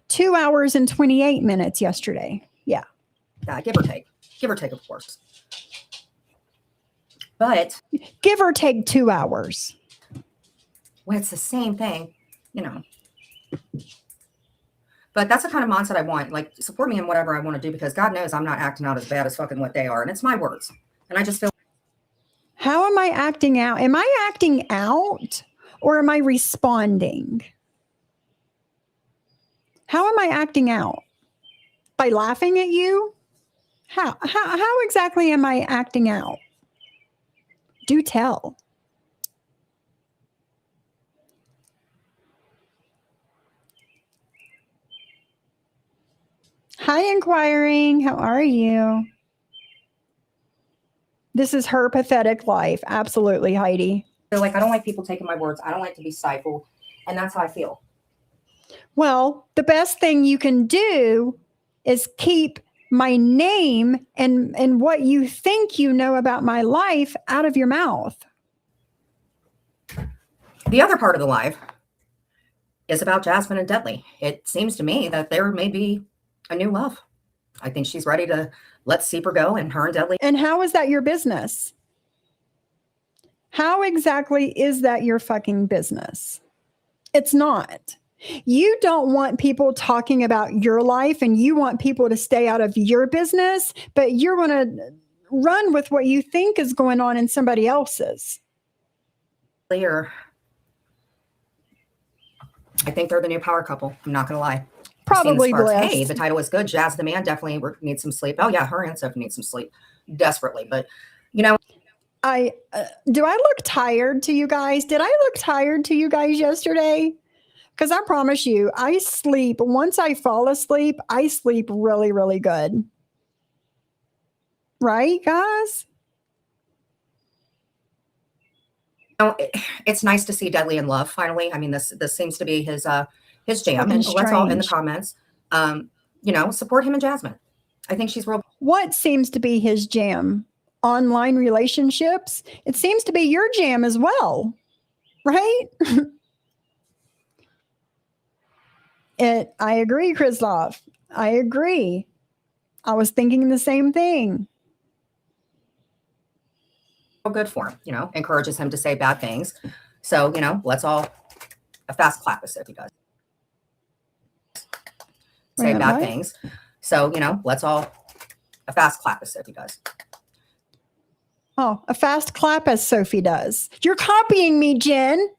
2 hours and 28 minutes yesterday. Yeah. Give or take. Give or take, of course. But Give or take 2 hours. when it's the same thing, you know. But that's the kind of mindset I want. Like, support me in whatever I want to do, because God knows I'm not acting out as bad as fucking what they are. And it's my words. And I just feel. How am I acting out? Am I acting out or am I responding? How am I acting out? By laughing at you? How exactly am I acting out? Do tell. Hi, inquiring. How are you? This is her pathetic life. Absolutely, Heidi. Feel like I don't like people taking my words. I don't like to be stifled. And that's how I feel. Well, the best thing you can do is keep my name and what you think you know about my life out of your mouth. The other part of the live is about Jasmine and Deadly. It seems to me that there may be a new love. I think she's ready to let Seeper go, and her and Deadly. And how is that your business? How exactly is that your fucking business? It's not. You don't want people talking about your life and you want people to stay out of your business, but you're going to run with what you think is going on in somebody else's. Or I think they're the new power couple. I'm not going to lie. Probably blessed. Hey, the title is good. Jazz the man definitely needs some sleep. Oh yeah, her and Sophie need some sleep desperately. But you know, do I look tired to you guys? Did I look tired to you guys yesterday? Because I promise you, I sleep. Once I fall asleep, I sleep really, really good. Right, guys? It's nice to see Deadly in love finally. I mean, this seems to be his jam. Fucking And let's all in the strange. comments, support him and Jasmine. I think she's real. What seems to be his jam? Online relationships. It seems to be your jam as well, right? I agree, Christoph. I agree. I was thinking the same thing. Good for him, encourages him to say bad things. So, let's all a fast clap as if he does. Say Wait, bad what? things. So, let's all a fast clap as if he does. Oh, a fast clap as Sophie does. You're copying me, Jen.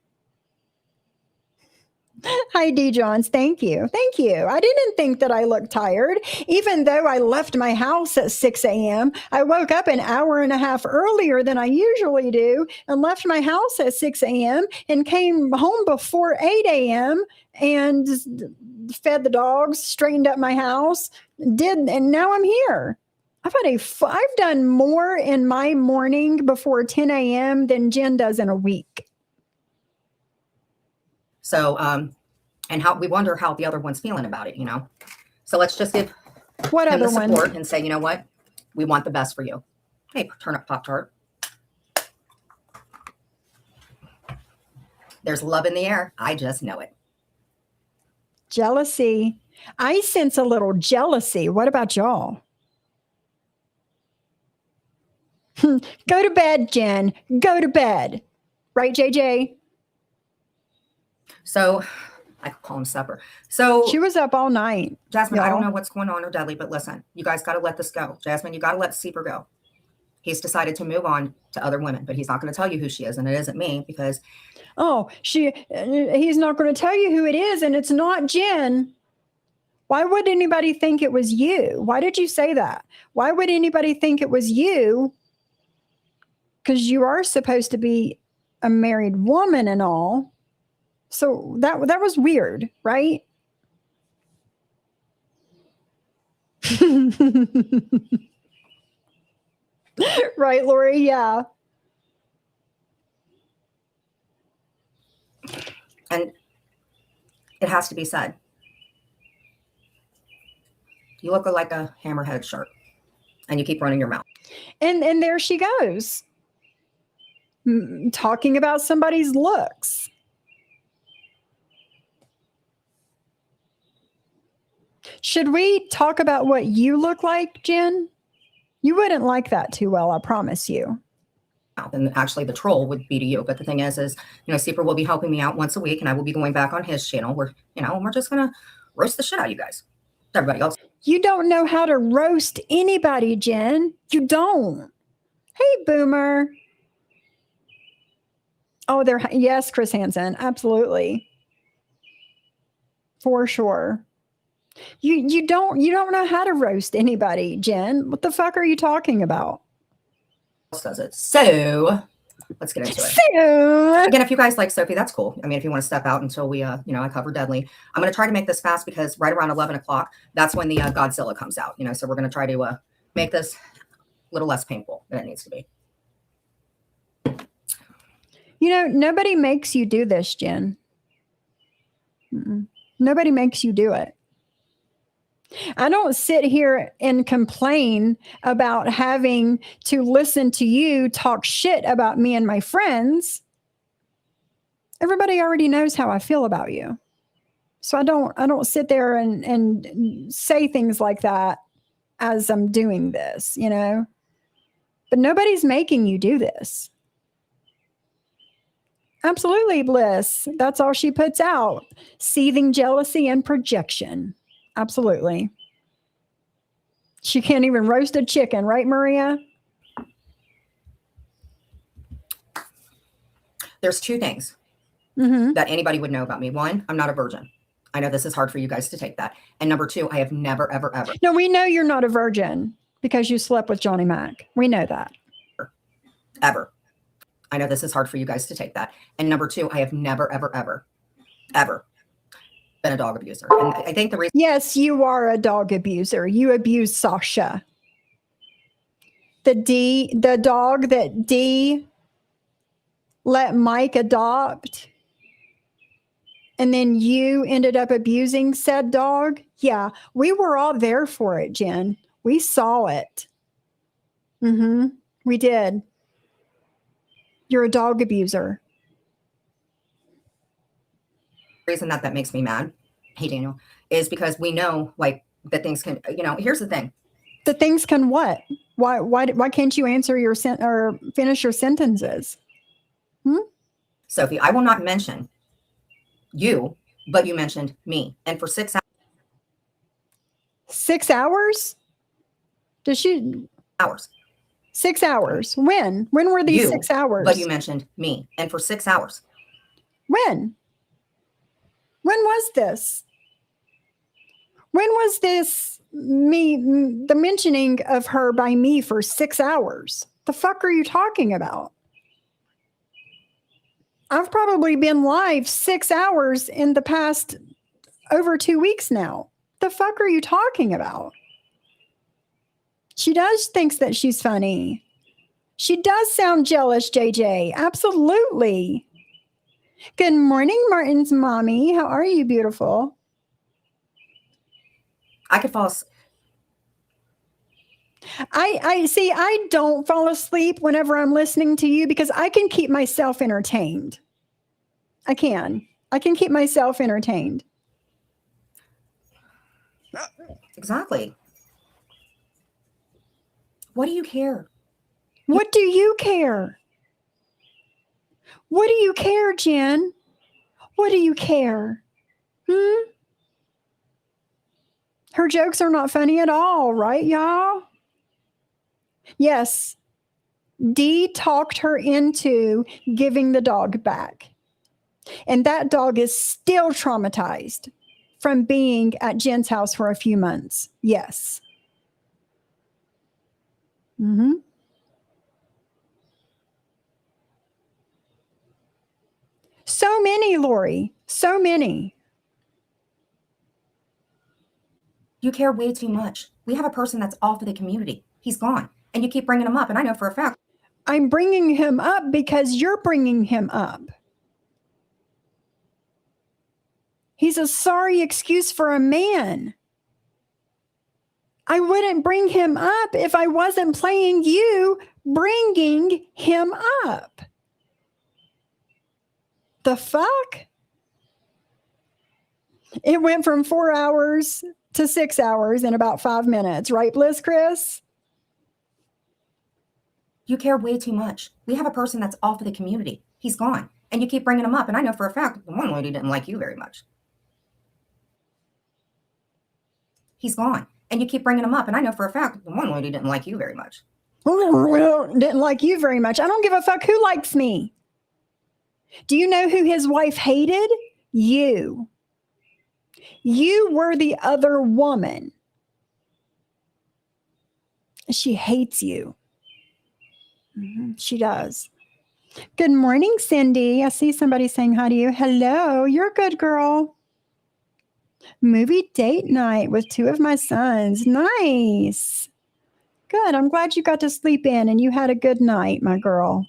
Hi, D. Johns. Thank you. Thank you. I didn't think that I looked tired. Even though I left my house at 6 a.m., I woke up an hour and a half earlier than I usually do and left my house at 6 a.m. and came home before 8 a.m. and fed the dogs, straightened up my house, and now I'm here. I've done more in my morning before 10 a.m. than Jen does in a week. So, and how we wonder how the other one's feeling about it, So let's just give What him other the one? support and say, you know what? We want the best for you. Hey, turnip Pop-Tart. There's love in the air. I just know it. Jealousy. I sense a little jealousy. What about y'all? Go to bed, Jen. Go to bed. Right, JJ? So I could call him supper. So She was up all night. Jasmine, I don't y'all. know what's going on or Deadly, but listen, you guys got to let this go. Jasmine, you got to let Seeper go. He's decided to move on to other women, but he's not going to tell you who she is, and it isn't me because Oh, he's not going to tell you who it is, and it's not Jen. Why would anybody think it was you? Why did you say that? Why would anybody think it was you? Because you are supposed to be a married woman and all. So that was weird, right? Right, Lori? Yeah. and it has to be said. You look like a hammerhead shark, and you keep running your mouth. And there she goes. talking about somebody's looks. Should we talk about what you look like, Jen? You wouldn't like that too well, I promise you. And actually the troll would be to you. But the thing is, Seeper will be helping me out once a week, and I will be going back on his channel where, we're just going to roast the shit out of you guys. Everybody else. You don't know how to roast anybody, Jen. You don't. Hey, Boomer. Oh, yes, Chris Hansen. Absolutely. For sure. You don't know how to roast anybody, Jen. What the fuck are you talking about? Does it. So let's get into it. So, again, if you guys like Sophie, that's cool. I mean, if you want to step out until we, I cover Deadly, I'm going to try to make this fast because right around 11 o'clock, that's when the Godzilla comes out, so we're going to try to make this a little less painful than it needs to be. Nobody makes you do this, Jen. Nobody makes you do it. I don't sit here and complain about having to listen to you talk shit about me and my friends. Everybody already knows how I feel about you. So I don't sit there and say things like that as I'm doing this, But nobody's making you do this. Absolutely, Bliss. That's all she puts out. Seething jealousy and projection. Absolutely. She can't even roast a chicken, right, Maria? There's two things that anybody would know about me. One, I'm not a virgin. I know this is hard for you guys to take that. And number two, I have never, ever, ever. No, we know you're not a virgin because you slept with Johnny Mac. We know that. Ever. I know this is hard for you guys to take that. And number two, I have never, ever, ever, ever been a dog abuser. And I think the reason. Yes, you are a dog abuser. You abused Sasha. The dog that Dee let Mike adopt. And then you ended up abusing said dog. Yeah, we were all there for it, Jen. We saw it. We did. You're a dog abuser. The reason that makes me mad, hey Daniel, is because we know that things can, here's the thing. The things can what? Why can't you answer your or finish your sentences? Sophie, I will not mention you, but you mentioned me. And for 6 hours. 6 hours? Does she? Hours. 6 hours. When? When were these 6 hours? But you mentioned me. And for 6 hours. When? When was this? When was this the mentioning of her by me for 6 hours? The fuck are you talking about? I've probably been live 6 hours in the past over 2 weeks now. The fuck are you talking about? She thinks that she's funny. She does sound jealous, JJ. Absolutely. Good morning, Martin's mommy. How are you, beautiful? I could fall asleep. I don't fall asleep whenever I'm listening to you because I can keep myself entertained. I can keep myself entertained. Exactly. What do you care? What do you care? What do you care, Jen? What do you care? Her jokes are not funny at all, right, y'all? Yes. Dee talked her into giving the dog back. And that dog is still traumatized from being at Jen's house for a few months. Yes. So many, Lori. So many. You care way too much. We have a person that's all for the community. He's gone. And you keep bringing him up. And I know for a fact. I'm bringing him up because you're bringing him up. He's a sorry excuse for a man. I wouldn't bring him up if I wasn't playing you bringing him up. The fuck? It went from 4 hours to 6 hours in about 5 minutes, right, Bliss Chris? You care way too much. We have a person that's off of the community. He's gone. And you keep bringing him up. And I know for a fact the one lady didn't like you very much. He's gone. And you keep bringing him up. And I know for a fact the one lady didn't like you very much. Didn't like you very much. I don't give a fuck who likes me. Do you know who his wife hated? You. You were the other woman. She hates you. She does. Good morning, Cindy. I see somebody saying hi to you. Hello, you're a good girl. Movie date night with 2 of my sons. Nice. Good. I'm glad you got to sleep in and you had a good night, my girl.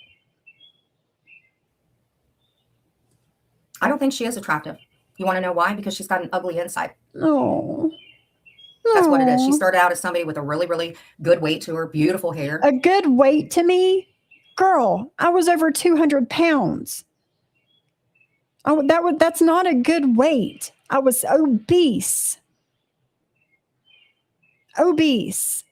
I don't think she is attractive. You want to know why? Because she's got an ugly inside. Oh. That's what it is. She started out as somebody with a really, really good weight to her, beautiful hair. A good weight to me? Girl, I was over 200 pounds. That's not a good weight. I was obese. Obese.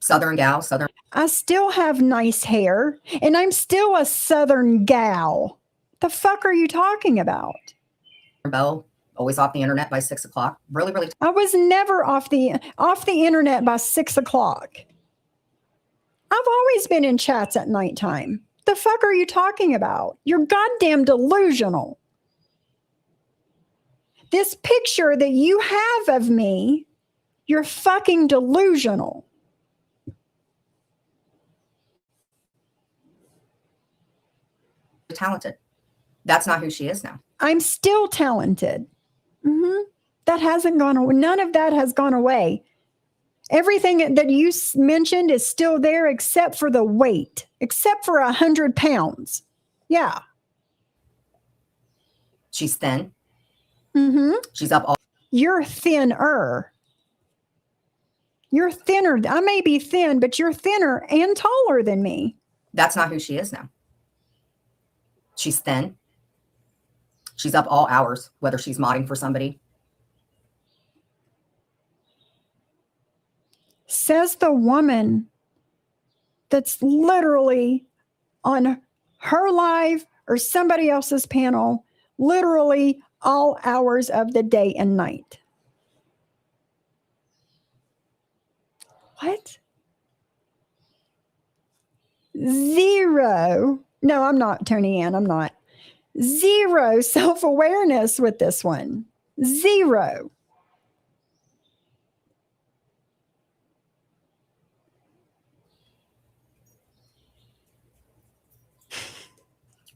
Southern gal, Southern I still have nice hair, and I'm still a Southern gal. The fuck are you talking about? belle, always off the internet by 6 o'clock. Really, really I was never off the internet by 6 o'clock. I've always been in chats at nighttime. The fuck are you talking about? You're goddamn delusional. This picture that you have of me, you're fucking delusional. talented. That's not who she is now. I'm still talented. That hasn't gone away. None of that has gone away. Everything that you mentioned is still there except for the weight, except for 100 pounds. Yeah. She's thin. Mm-hmm. She's up all. You're thinner. You're thinner. I may be thin, but you're thinner and taller than me. That's not who she is now. She's thin. She's up all hours, whether she's modding for somebody. Says the woman that's literally on her live or somebody else's panel, literally all hours of the day and night. What? Zero. No, I'm not, Tony Ann. I'm not. Zero self-awareness with this one. Zero.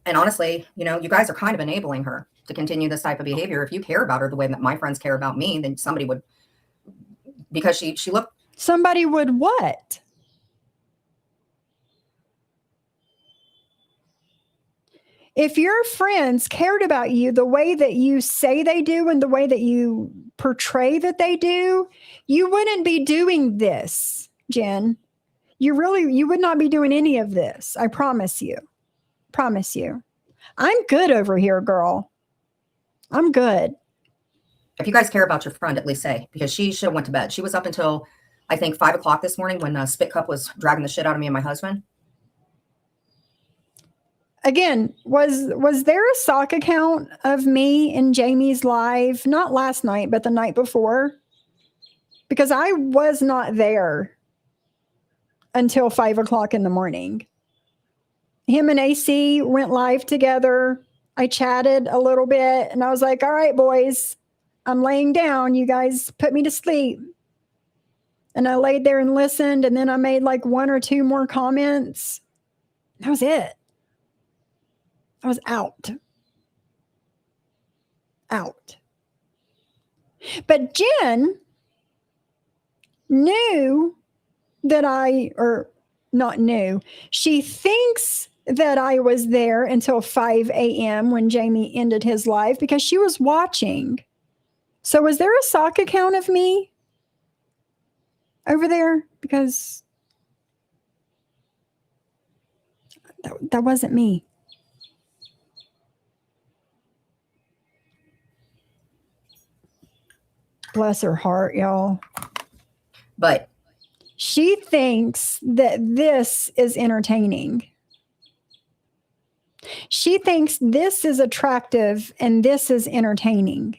And honestly, you know, you guys are kind of enabling her to continue this type of behavior. If you care about her the way that my friends care about me, then somebody would, because she looked. Somebody would what? If your friends cared about you the way that you say they do and the way that you portray that they do, you wouldn't be doing this, Jen. You would not be doing any of this. I promise you. Promise you. I'm good over here, girl. I'm good. If you guys care about your friend, at least say, because she should have went to bed. She was up until, I think, 5 o'clock this morning when Spit Cup was dragging the shit out of me and my husband. Again, was there a sock account of me in Jamie's live? Not last night, but the night before? Because I was not there until 5 o'clock in the morning. Him and AC went live together. I chatted a little bit and I was like, all right, boys, I'm laying down. You guys put me to sleep. And I laid there and listened. And then I made like 1 or 2 more comments. That was it. I was out. Out. But Jen knew that she thinks that I was there until 5 a.m. when Jamie ended his live because she was watching. So was there a sock account of me over there? Because That wasn't me. Bless her heart, y'all. But She thinks that this is entertaining. She thinks this is attractive and this is entertaining.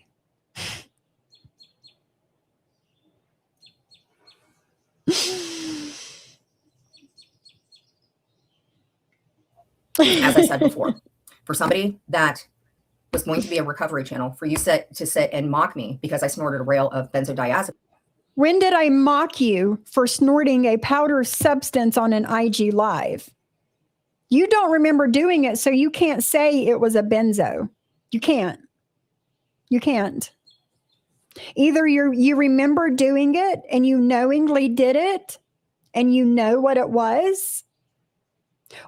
as I said before, for somebody that was going to be a recovery channel, for you to sit and mock me because I snorted a rail of benzodiazepine. When did I mock you for snorting a powder substance on an IG live? You don't remember doing it, so you can't say it was a benzo. You can't. You can't. Either you remember doing it and you knowingly did it and you know what it was,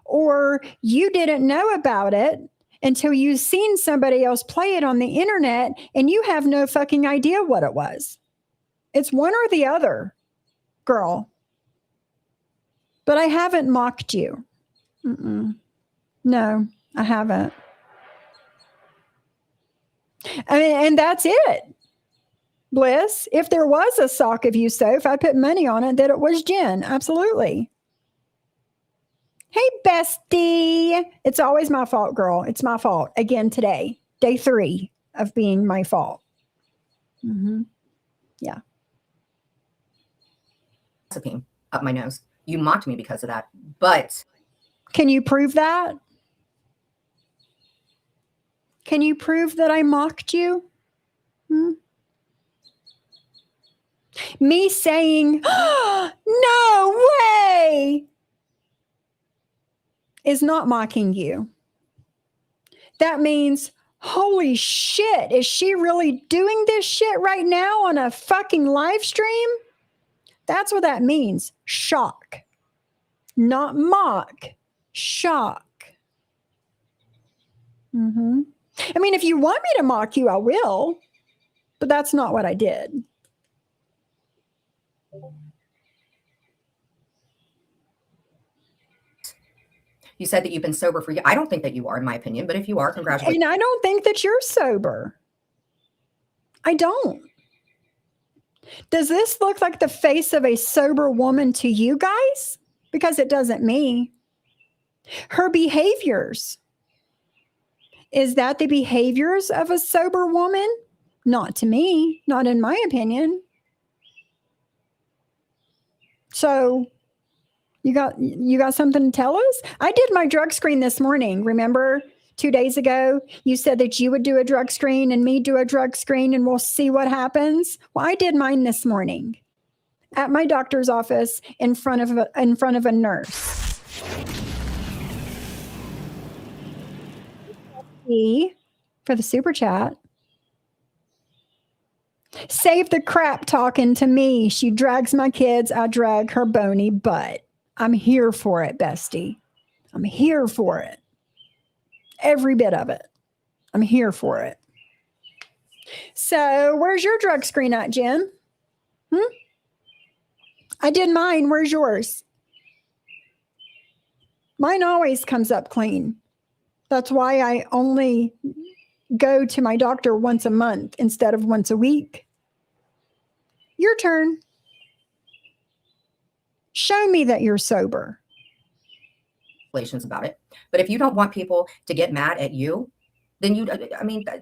or you didn't know about it until you've seen somebody else play it on the internet and you have no fucking idea what it was. It's one or the other, girl. But I haven't mocked you. No, I haven't. I mean, and that's it. Bliss, if there was a sock of you, Soph, I'd put money on it that it was Jen. Absolutely. Hey, bestie. It's always my fault, girl. It's my fault. Again today. Day 3 of being my fault. Yeah. Up my nose. You mocked me because of that. But can you prove that? Can you prove that I mocked you? Me saying, oh, no way, is not mocking you. That means, holy shit, is she really doing this shit right now on a fucking live stream? That's what that means. Shock. Not mock. Shock. I mean, if you want me to mock you, I will. But that's not what I did. You said that you've been sober for years. I don't think that you are, in my opinion, but if you are, congratulations. And I don't think that you're sober. I don't. Does this look like the face of a sober woman to you guys? Because it doesn't me. Her behaviors. Is that the behaviors of a sober woman? Not to me, not in my opinion. So you got something to tell us? I did my drug screen this morning. Remember 2 days ago, you said that you would do a drug screen and me do a drug screen and we'll see what happens. Well, I did mine this morning at my doctor's office in front of a nurse. For the super chat. Save the crap talking to me. She drags my kids. I drag her bony butt. I'm here for it, bestie. I'm here for it. Every bit of it. I'm here for it. So where's your drug screen at, Jen? I did mine. Where's yours? Mine always comes up clean. That's why I only go to my doctor once a month instead of once a week. Your turn. Show me that you're sober. About it. But if you don't want people to get mad at you, then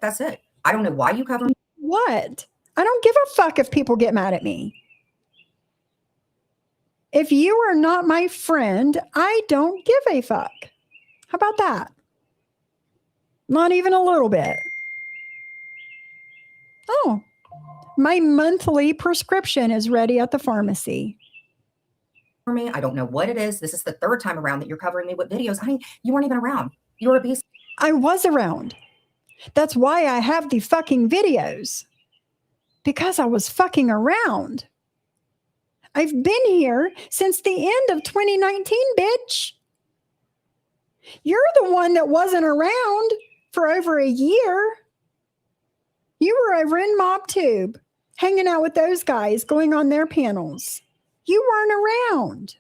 that's it. I don't know why you cover. What? I don't give a fuck if people get mad at me. If you are not my friend, I don't give a fuck. How about that? Not even a little bit. Oh, my monthly prescription is ready at the pharmacy. For me, I don't know what it is. This is the 3rd time around that you're covering me with videos. I mean, you weren't even around. You were a beast. I was around. That's why I have the fucking videos. Because I was fucking around. I've been here since the end of 2019, bitch. You're the one that wasn't around for over a year. You were over in MobTube, hanging out with those guys, going on their panels. You weren't around.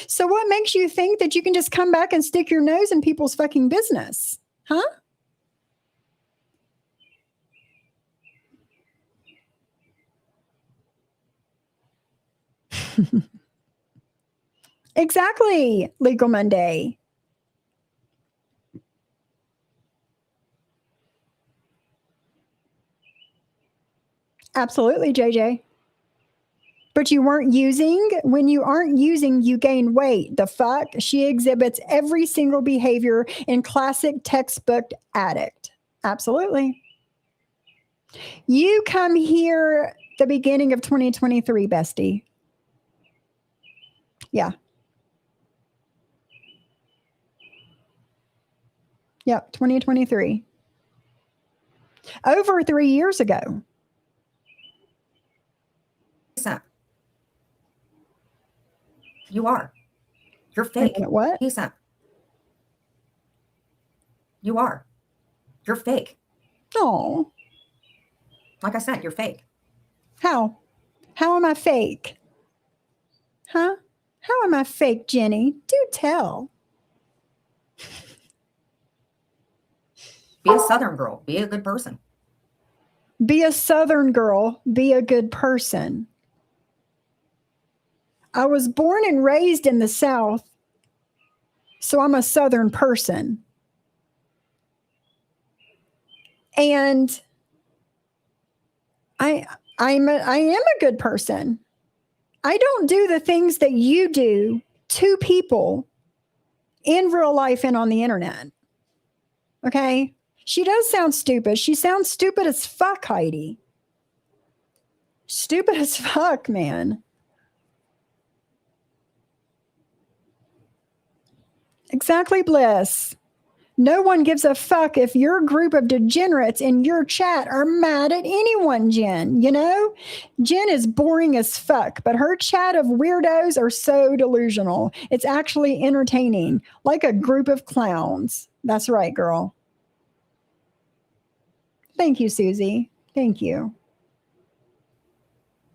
So what makes you think that you can just come back and stick your nose in people's fucking business? Huh? Exactly, Legal Monday. Absolutely, JJ. But you weren't using. When you aren't using, you gain weight. The fuck? She exhibits every single behavior in classic textbook addict. Absolutely. You come here the beginning of 2023, bestie. Yeah. Yep, 2023. Over 3 years ago. Decent. You are. You're fake. What? Decent. You are. You're fake. Oh. Like I said, you're fake. How? How am I fake? Huh? How am I fake, Jenny? Do tell. Be a Southern girl. Be a good person. Be a Southern girl. Be a good person. I was born and raised in the South, so I'm a Southern person. And I am a good person. I don't do the things that you do to people in real life and on the internet. Okay? She does sound stupid. She sounds stupid as fuck, Heidi. Stupid as fuck, man. Exactly, Bliss. No one gives a fuck if your group of degenerates in your chat are mad at anyone, Jen. You know? Jen is boring as fuck, but her chat of weirdos are so delusional. It's actually entertaining, like a group of clowns. That's right, girl. Thank you, Susie. Thank you.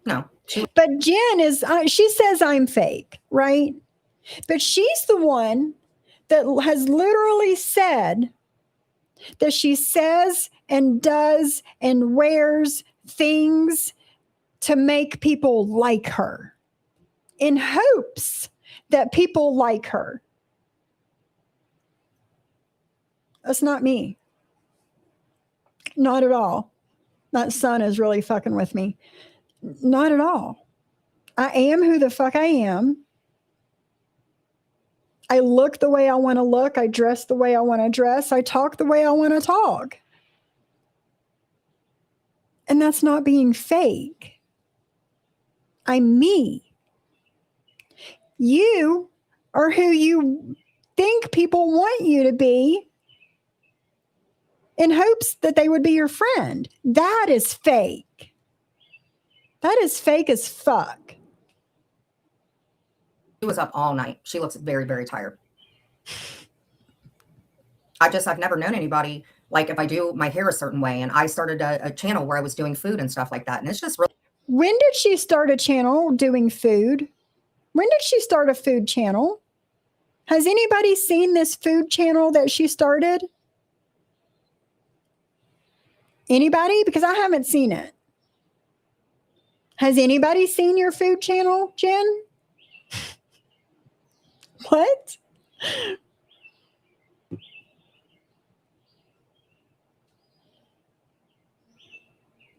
No. But Jen is, she says I'm fake, right? But she's the one that has literally said that she says and does and wears things to make people like her in hopes that people like her. That's not me. Not at all. That son is really fucking with me. Not at all. I am who the fuck I am. I look the way I want to look. I dress the way I want to dress. I talk the way I want to talk. And that's not being fake. I'm me. You are who you think people want you to be in hopes that they would be your friend. That is fake. That is fake as fuck. She was up all night. She looks very, very tired. I've never known anybody, like if I do my hair a certain way, and I started a channel where I was doing food and stuff like that. And it's just really. When did she start a channel doing food? When did she start a food channel? Has anybody seen this food channel that she started? Anybody? Because I haven't seen it. Has anybody seen your food channel, Jen? What?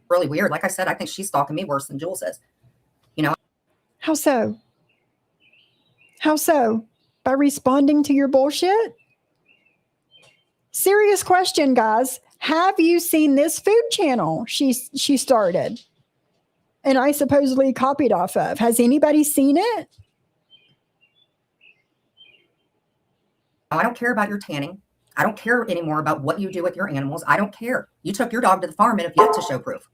Really weird. Like I said, I think she's stalking me worse than Jules is. You know? How so? How so? By responding to your bullshit? Serious question, guys. Have you seen this food channel she started? And I supposedly copied off of. Has anybody seen it? I don't care about your tanning. I don't care anymore about what you do with your animals. I don't care. You took your dog to the farm and have yet to show proof.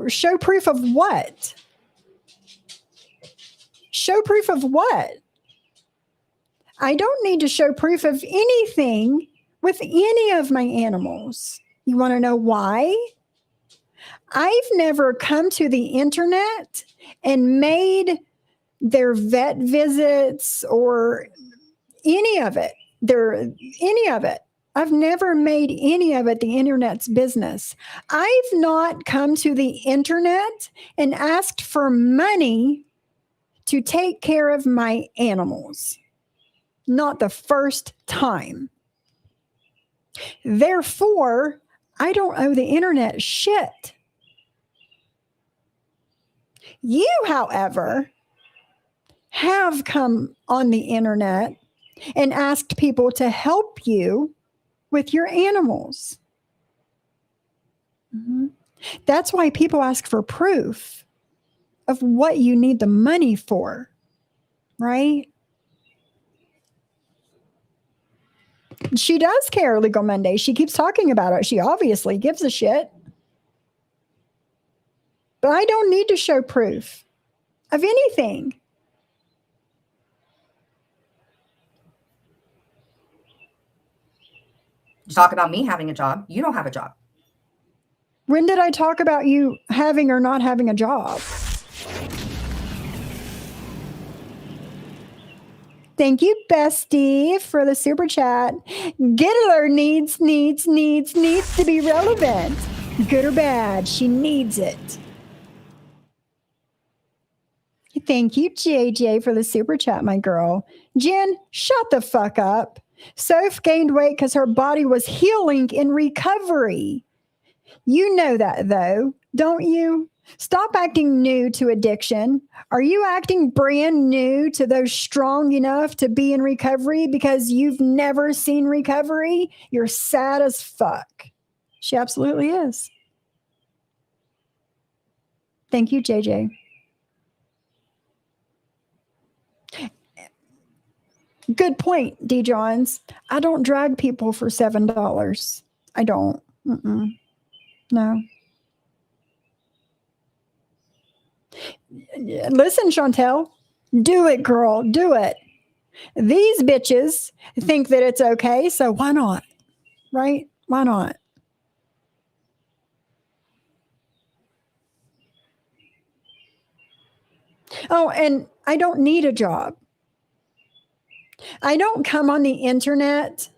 Show proof of what? Show proof of what? I don't need to show proof of anything with any of my animals. You want to know why? I've never come to the internet and made their vet visits or any of it. Any of it. I've never made any of it the internet's business. I've not come to the internet and asked for money to take care of my animals. Not the first time. Therefore, I don't owe the internet shit. You, however, have come on the internet and asked people to help you with your animals. Mm-hmm. That's why people ask for proof of what you need the money for, right? She does care, Legal Monday. She keeps talking about it. She obviously gives a shit. But I don't need to show proof of anything. You talk about me having a job. You don't have a job. When did I talk about you having or not having a job? Thank you, Bestie, for the super chat. Gittler needs to be relevant. Good or bad, she needs it. Thank you, JJ, for the super chat, my girl. Jen, shut the fuck up. Soph gained weight because her body was healing in recovery. You know that, though, don't you? Stop acting new to addiction. Are you acting brand new to those strong enough to be in recovery because you've never seen recovery? You're sad as fuck. She absolutely is. Thank you, JJ. Good point, D. Johns. I don't drag people for $7. I don't. No. Listen, Chantel, do it, girl. Do it. These bitches think that it's okay, so why not? Right? Why not? Oh, and I don't need a job. I don't come on the internet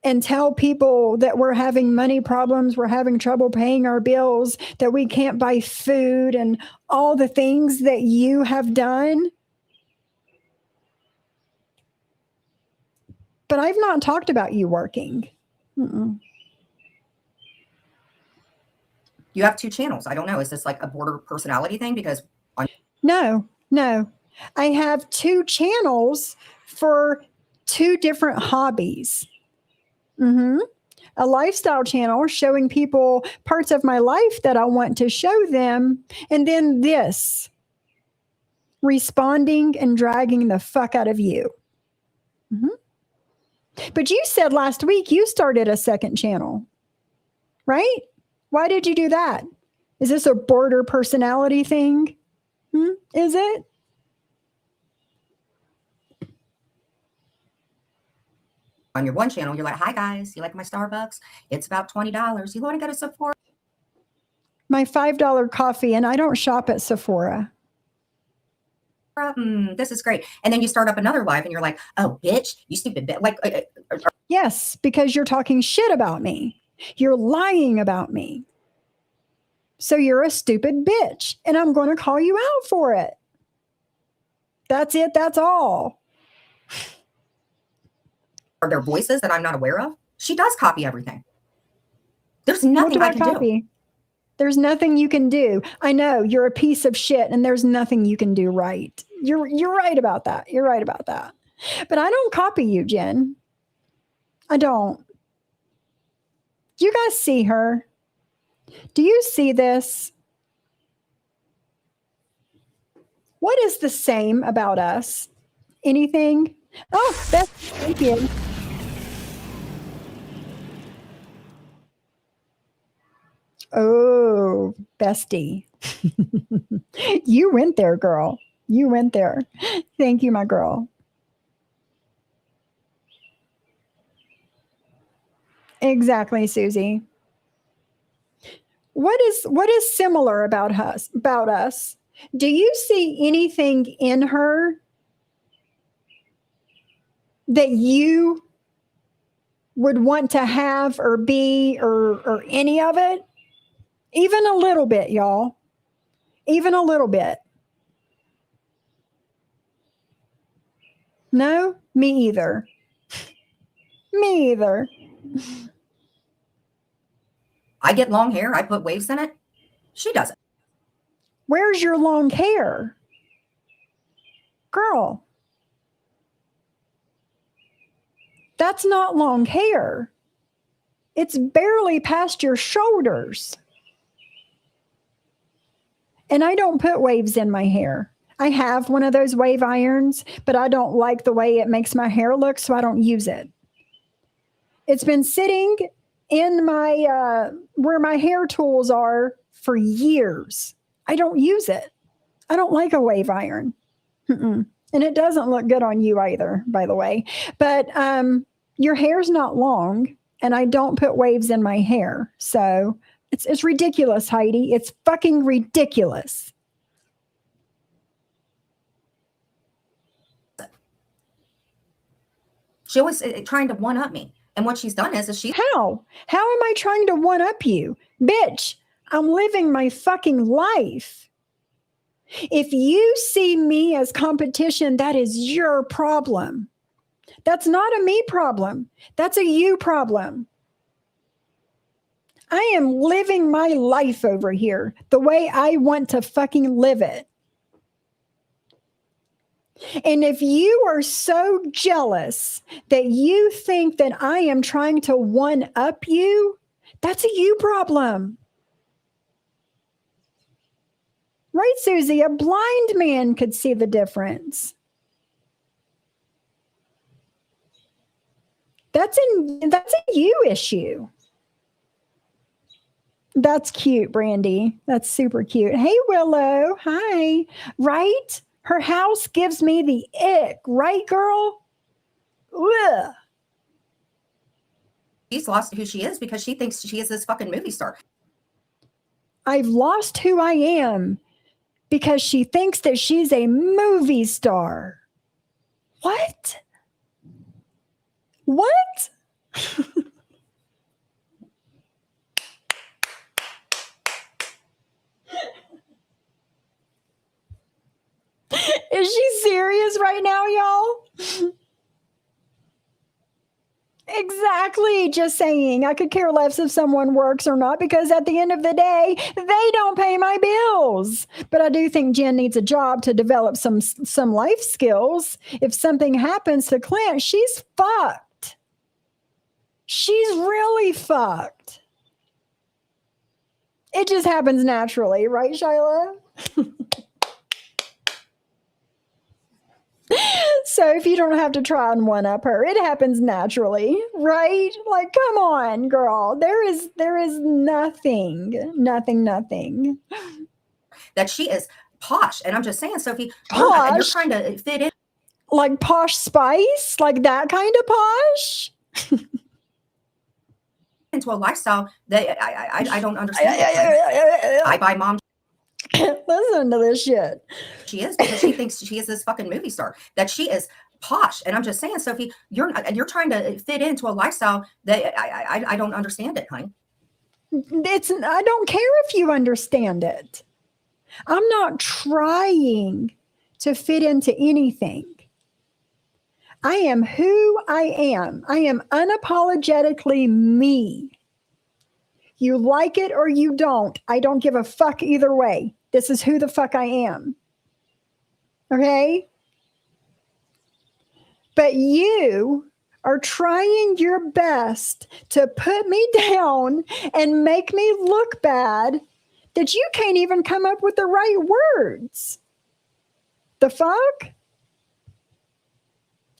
and tell people that we're having money problems, we're having trouble paying our bills, that we can't buy food and all the things that you have done. But I've not talked about you working. You have 2 channels. I don't know. Is this like a border personality thing? Because No. I have 2 channels for 2 different hobbies. A lifestyle channel showing people parts of my life that I want to show them. And then this, responding and dragging the fuck out of you. But you said last week you started a second channel, right? Why did you do that? Is this a border personality thing? Is it? on your one channel, you're like, hi guys, you like my Starbucks? It's about $20. You want to go to Sephora? My $5 coffee, and I don't shop at Sephora. This is great. And then you start up another live and you're like, oh, bitch, you stupid bitch. Like, yes, because you're talking shit about me. You're lying about me. So you're a stupid bitch, and I'm going to call you out for it. That's it. That's all. Are there voices that I'm not aware of? She does copy everything. There's nothing I can do. There's nothing you can do. I know you're a piece of shit, and there's nothing you can do right. You're right about that. You're right about that. But I don't copy you, Jen. I don't. You guys see her? Do you see this? What is the same about us? Anything? Oh, that's thinking. Oh, bestie. You went there, girl. You went there. Thank you, my girl. Exactly, Susie. What is similar about us? Do you see anything in her that you would want to have or be or any of it? Even a little bit, y'all. Even a little bit. No, me either. Me either. I get long hair. I put waves in it. She doesn't. Where's your long hair? Girl, that's not long hair. It's barely past your shoulders. And I don't put waves in my hair. I have one of those wave irons, but I don't like the way it makes my hair look, so I don't use it. It's been sitting in my where my hair tools are for years. I don't use it. I don't like a wave iron. Mm-mm. And it doesn't look good on you either, by the way. But your hair's not long, and I don't put waves in my hair. So it's ridiculous, Heidi. It's fucking ridiculous. She always trying to one up me. And what she's done is she. How? How am I trying to one up you? Bitch, I'm living my fucking life. If you see me as competition, that is your problem. That's not a me problem. That's a you problem. I am living my life over here the way I want to fucking live it. And if you are so jealous that you think that I am trying to one up you, that's a you problem. Right, Susie? A blind man could see the difference. That's a you issue. That's cute, Brandy. That's super cute. Hey, Willow. Hi. Right? Her house gives me the ick, right, girl? Ugh. She's lost who she is because she thinks she is this fucking movie star. I've lost who I am because she thinks that she's a movie star. What? What? Is she serious right now, y'all? Exactly. Just saying. I could care less if someone works or not because at the end of the day, they don't pay my bills. But I do think Jen needs a job to develop some life skills. If something happens to Clint, she's fucked. She's really fucked. It just happens naturally, right, Shyla? So if you don't have to try and one up her, it happens naturally, right? Like, come on, girl. There is nothing. That she is posh. And I'm just saying, Sophie, Posh? you're trying to fit in. Like Posh Spice? Like that kind of posh? Into a lifestyle that I don't understand. I buy mom. Listen to this shit. She is because she thinks she is this fucking movie star. That she is posh. And I'm just saying, Sophie, you're trying to fit into a lifestyle that I don't understand it, honey. I don't care if you understand it. I'm not trying to fit into anything. I am who I am. I am unapologetically me. You like it or you don't. I don't give a fuck either way. This is who the fuck I am. Okay? But you are trying your best to put me down and make me look bad that you can't even come up with the right words. The fuck?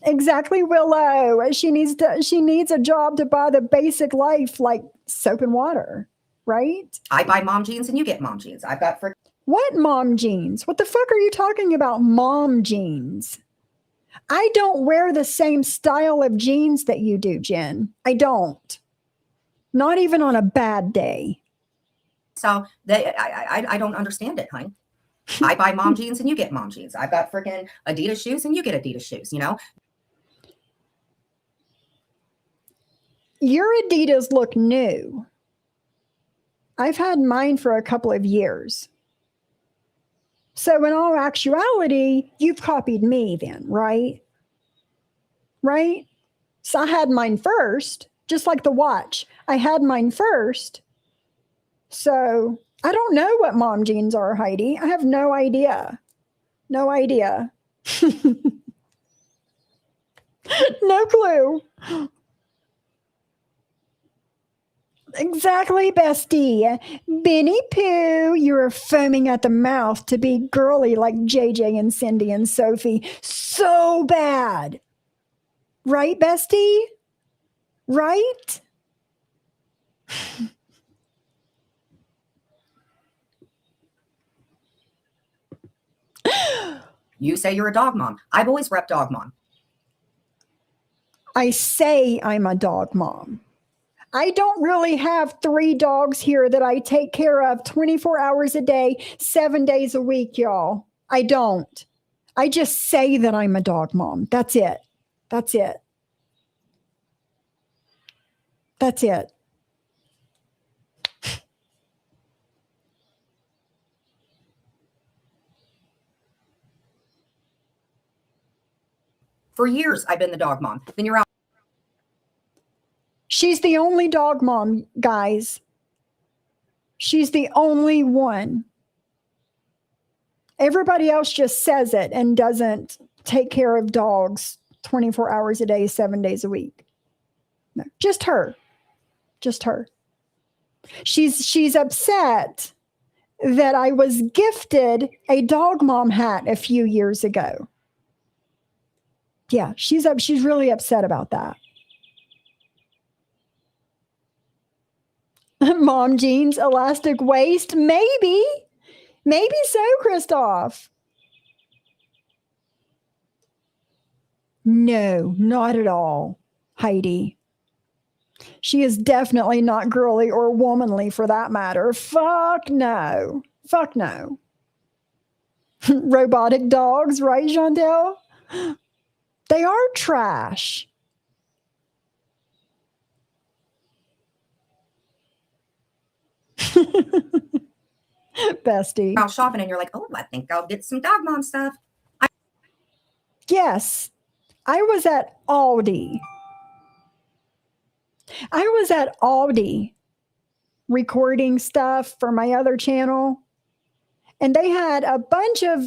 Exactly, Willow. She needs a job to buy the basic life like soap and water, right? I buy mom jeans and you get mom jeans. I've got for What mom jeans? What the fuck are you talking about, mom jeans? I don't wear the same style of jeans that you do, Jen. I don't. Not even on a bad day. So I don't understand it, honey. I buy mom jeans and you get mom jeans. I've got freaking Adidas shoes and you get Adidas shoes, you know? Your Adidas look new. I've had mine for a couple of years. So in all actuality, you've copied me then, right? Right? So I had mine first, just like the watch. I had mine first. So I don't know what mom jeans are, Heidi. I have no idea. No idea. No clue. Exactly, bestie. Benny Pooh, you're foaming at the mouth to be girly like JJ and Cindy and Sophie. So bad. Right, bestie? Right? You say you're a dog mom. I've always repped dog mom. I say I'm a dog mom. I don't really have 3 dogs here that I take care of 24 hours a day, 7 days a week, y'all. I don't. I just say that I'm a dog mom. That's it. That's it. That's it. For years, I've been the dog mom. Then you're out. She's the only dog mom, guys. She's the only one. Everybody else just says it and doesn't take care of dogs 24 hours a day, 7 days a week. No, just her. Just her. She's upset that I was gifted a dog mom hat a few years ago. Yeah, she's really upset about that. Mom jeans, elastic waist, maybe. Maybe so, Christoph. No, not at all, Heidi. She is definitely not girly or womanly for that matter. Fuck no. Fuck no. Robotic dogs, right, Chantel? They are trash. Bestie. Out shopping and you're like, oh, I think I'll get some dog mom stuff. Yes, I was at Aldi. I was at Aldi recording stuff for my other channel. And they had a bunch of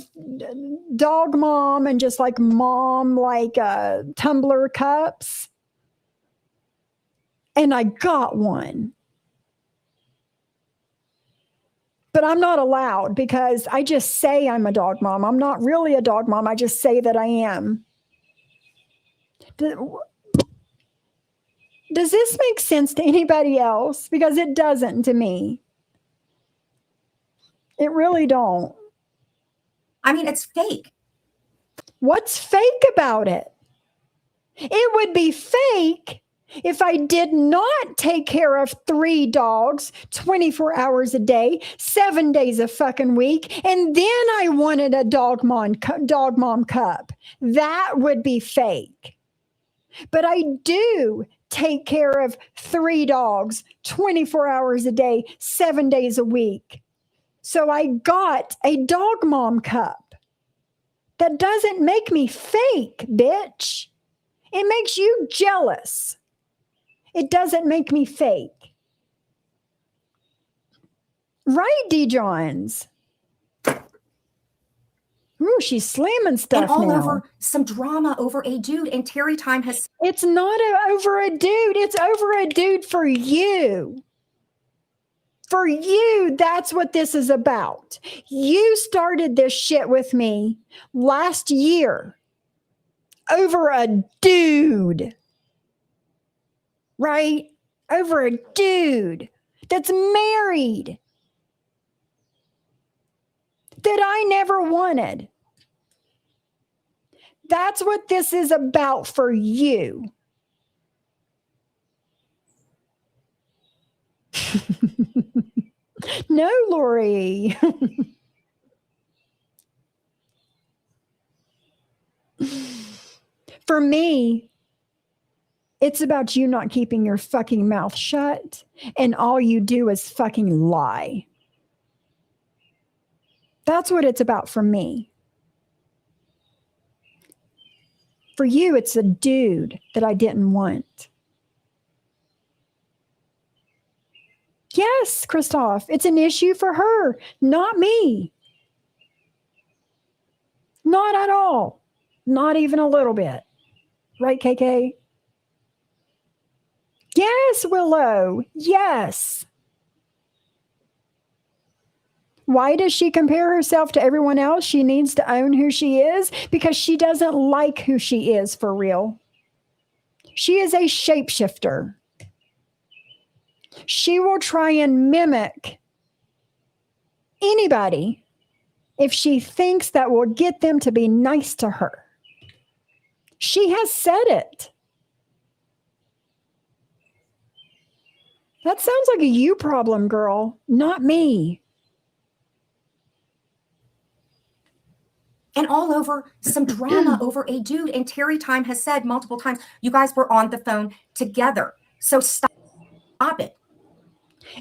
dog mom and just like mom, like tumbler cups. And I got one. But I'm not allowed because I just say I'm a dog mom. I'm not really a dog mom. I just say that I am. Does this make sense to anybody else? Because it doesn't to me. It really don't. I mean, it's fake. What's fake about it? It would be fake if I did not take care of 3 dogs 24 hours a day, 7 days a fucking week, and then I wanted a dog mom cup. That would be fake. But I do take care of 3 dogs 24 hours a day, 7 days a week. So I got a dog mom cup. That doesn't make me fake, bitch. It makes you jealous. It doesn't make me fake. Right, D. Johns? Ooh, she's slamming stuff And all now. over some drama over a dude. And Terry Time has. It's not over a dude. It's over a dude for you. For you, that's what this is about. You started this shit with me last year over a dude. Right? Over a dude that's married that I never wanted. That's what this is about for you. No, Lori. For me, it's about you not keeping your fucking mouth shut and all you do is fucking lie. That's what it's about for me. For you, it's a dude that I didn't want. Yes, Christoph, it's an issue for her, not me. Not at all. Not even a little bit. Right, KK? Yes, Willow. Yes. Why does she compare herself to everyone else? She needs to own who she is because she doesn't like who she is for real. She is a shapeshifter. She will try and mimic anybody if she thinks that will get them to be nice to her. She has said it. That sounds like a you problem, girl, not me. And all over some drama over a dude. And Terry Time has said multiple times, you guys were on the phone together. So stop it.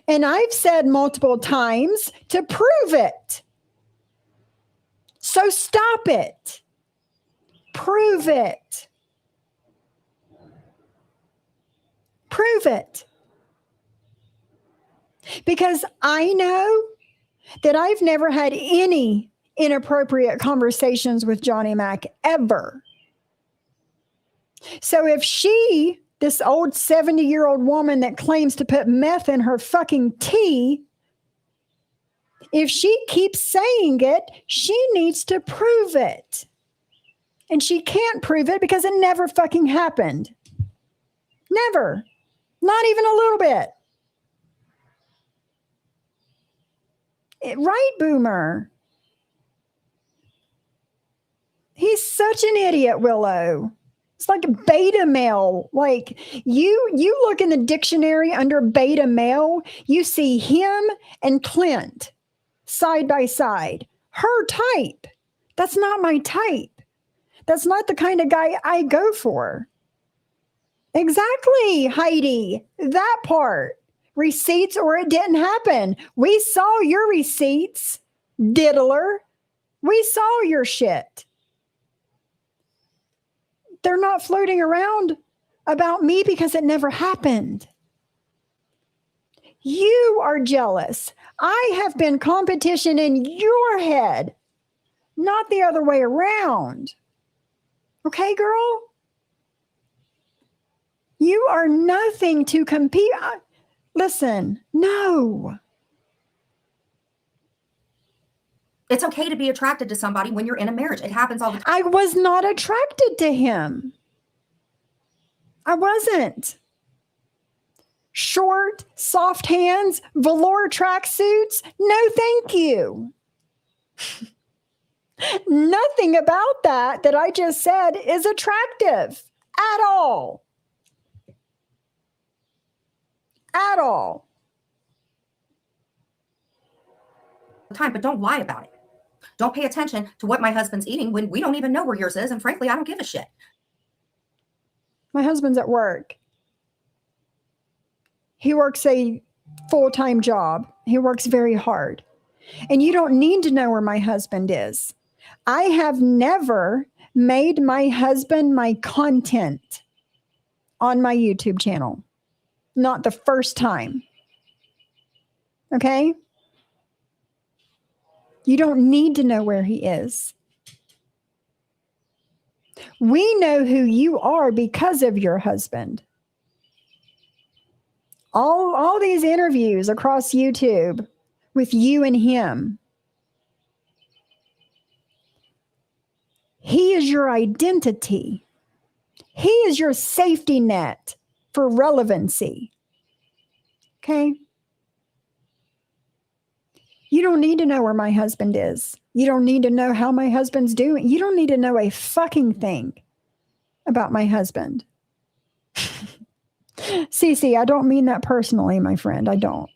And I've said multiple times to prove it. So stop it. Prove it. Prove it. Because I know that I've never had any inappropriate conversations with Johnny Mac ever. So if she, this old 70-year-old woman that claims to put meth in her fucking tea, if she keeps saying it, she needs to prove it. And she can't prove it because it never fucking happened. Never. Not even a little bit. Right, Boomer? He's such an idiot, Willow. It's like a beta male. Like you look in the dictionary under beta male, you see him and Clint side by side. Her type. That's not my type. That's not the kind of guy I go for. Exactly, Heidi. That part. Receipts or it didn't happen. We saw your receipts, diddler. We saw your shit. They're not floating around about me because it never happened. You are jealous. I have been competition in your head, not the other way around. Okay, girl? You are nothing to compete. Listen, no. It's okay to be attracted to somebody when you're in a marriage. It happens all the time. I was not attracted to him. I wasn't. Short, soft hands, velour tracksuits. No, thank you. Nothing about that I just said is attractive at all. At all. Time, but don't lie about it. Don't pay attention to what my husband's eating when we don't even know where yours is. And frankly, I don't give a shit. My husband's at work. He works a full-time job. He works very hard. And you don't need to know where my husband is. I have never made my husband my content on my YouTube channel. Not the first time. Okay? You don't need to know where he is. We know who you are because of your husband. All these interviews across YouTube with you and him. He is your identity. He is your safety net for relevancy. Okay? You don't need to know where my husband is. You don't need to know how my husband's doing. You don't need to know a fucking thing about my husband. Cece, I don't mean that personally, my friend. I don't.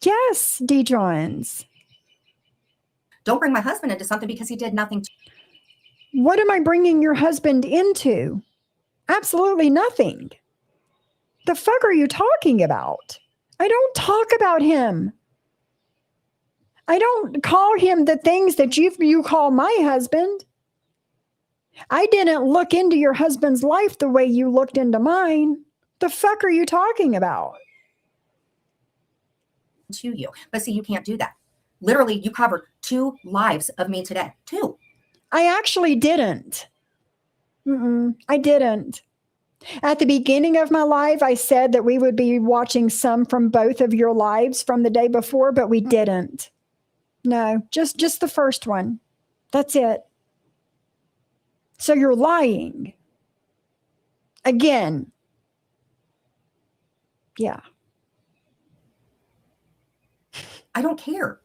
Yes, D. Johns. Don't bring my husband into something because he did nothing. What am I bringing your husband into? Absolutely nothing. The fuck are you talking about? I don't talk about him. I don't call him the things that you call my husband. I didn't look into your husband's life the way you looked into mine. The fuck are you talking about? To you. But see, you can't do that. Literally, you covered 2 lives of me today. 2. I actually didn't. I didn't. At the beginning of my live, I said that we would be watching some from both of your lives from the day before, but we didn't. No, just the first one. That's it. So you're lying. Again. Yeah. I don't care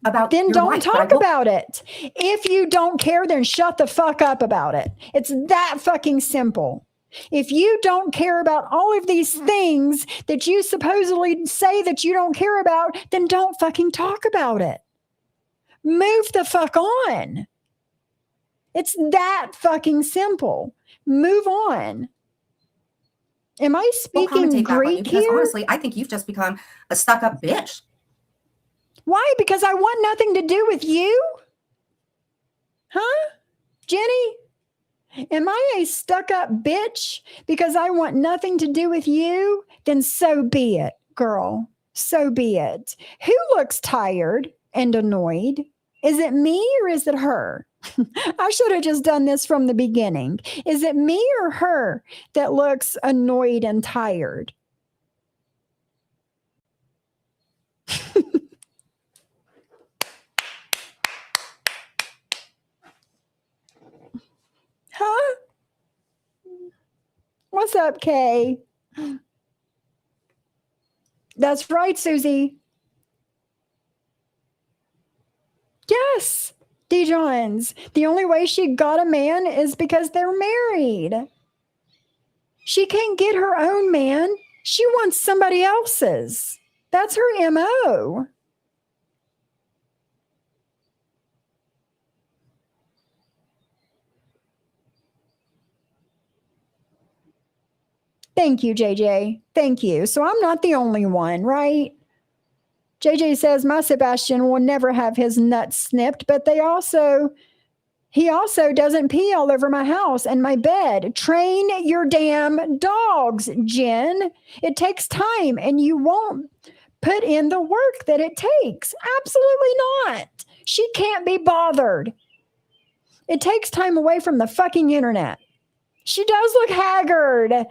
about Then your don't life, but I talk will- about it. If you don't care, then shut the fuck up about it. It's that fucking simple. If you don't care about all of these things that you supposedly say that you don't care about, then don't fucking talk about it. Move the fuck on. It's that fucking simple. Move on. Am I We'll speaking commentate back on you Greek because here? honestly, I think you've just become a stuck-up bitch. Why? Because I want nothing to do with you? Huh? Jenny? Am I a stuck-up bitch because I want nothing to do with you? Then so be it, girl. So be it. Who looks tired and annoyed? Is it me or is it her? I should have just done this from the beginning. Is it me or her that looks annoyed and tired? Huh? What's up, Kay? That's right, Susie. Yes, D. Johns. The only way she got a man is because they're married. She can't get her own man. She wants somebody else's. That's her MO. Thank you, JJ. Thank you. So I'm not the only one, right? JJ says my Sebastian will never have his nuts snipped, but he also doesn't pee all over my house and my bed. Train your damn dogs, Jen. It takes time and you won't put in the work that it takes. Absolutely not. She can't be bothered. It takes time away from the fucking internet. She does look haggard,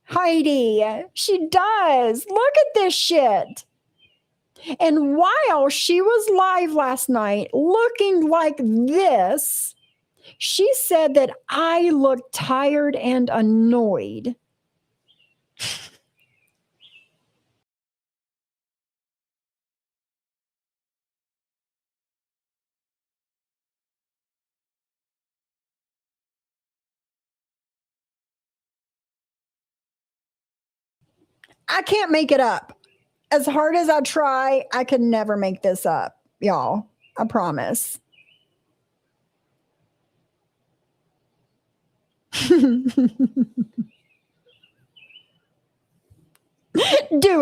Heidi. She does. Look at this shit. And while she was live last night looking like this, she said that I looked tired and annoyed. I can't make it up. As hard as I try, I could never make this up, y'all. I promise. Do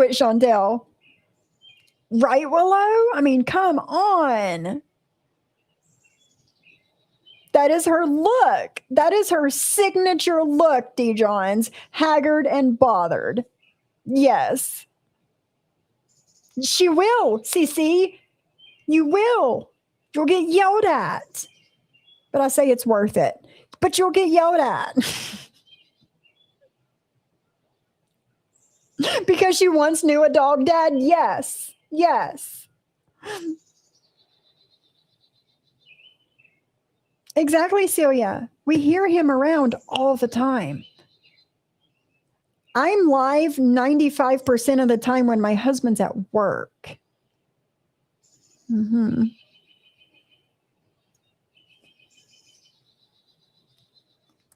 it, Chantel. Right, Willow? I mean, come on. That is her look. That is her signature look, D. Johns. Haggard and bothered. Yes. She will, CC. You will. You'll get yelled at. But I say it's worth it. But you'll get yelled at. Because she once knew a dog dad? Yes. Yes. Exactly, Celia. We hear him around all the time. I'm live 95% of the time when my husband's at work. Mm-hmm.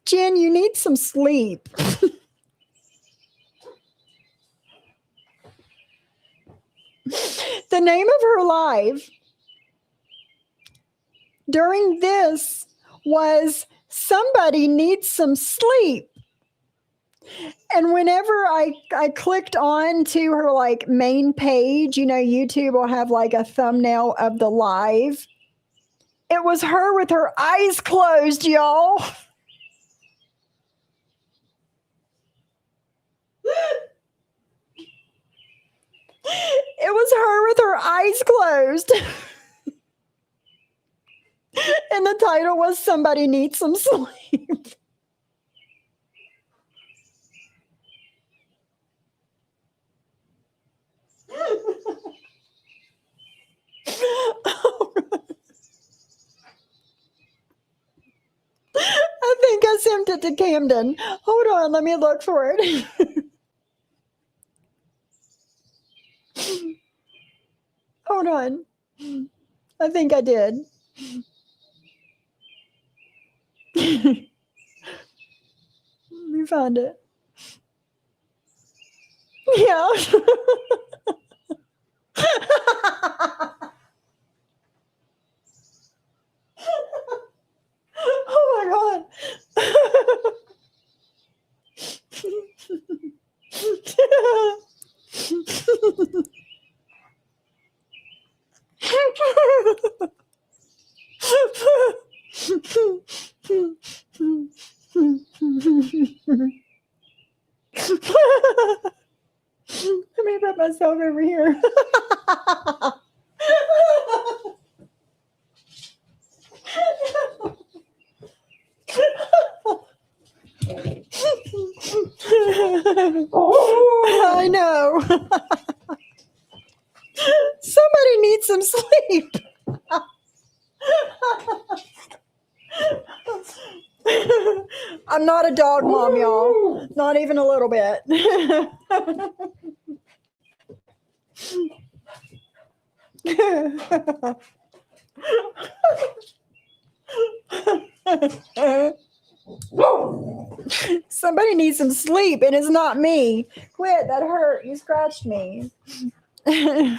Jen, you need some sleep. The name of her live during this was somebody needs some sleep. And whenever I clicked on to her like main page, you know, YouTube will have like a thumbnail of the live. It was her with her eyes closed, y'all. It was her with her eyes closed. And the title was Somebody Needs Some Sleep. I think I sent it to Camden. Hold on, let me look for it. Hold on. I think I did. Let me find it. Yeah. Oh my God. Let me put myself over here. I know. Somebody needs some sleep. I'm not a dog mom, y'all. Not even a little bit. Somebody needs some sleep, and it's not me. Quit, that hurt. You scratched me. I'm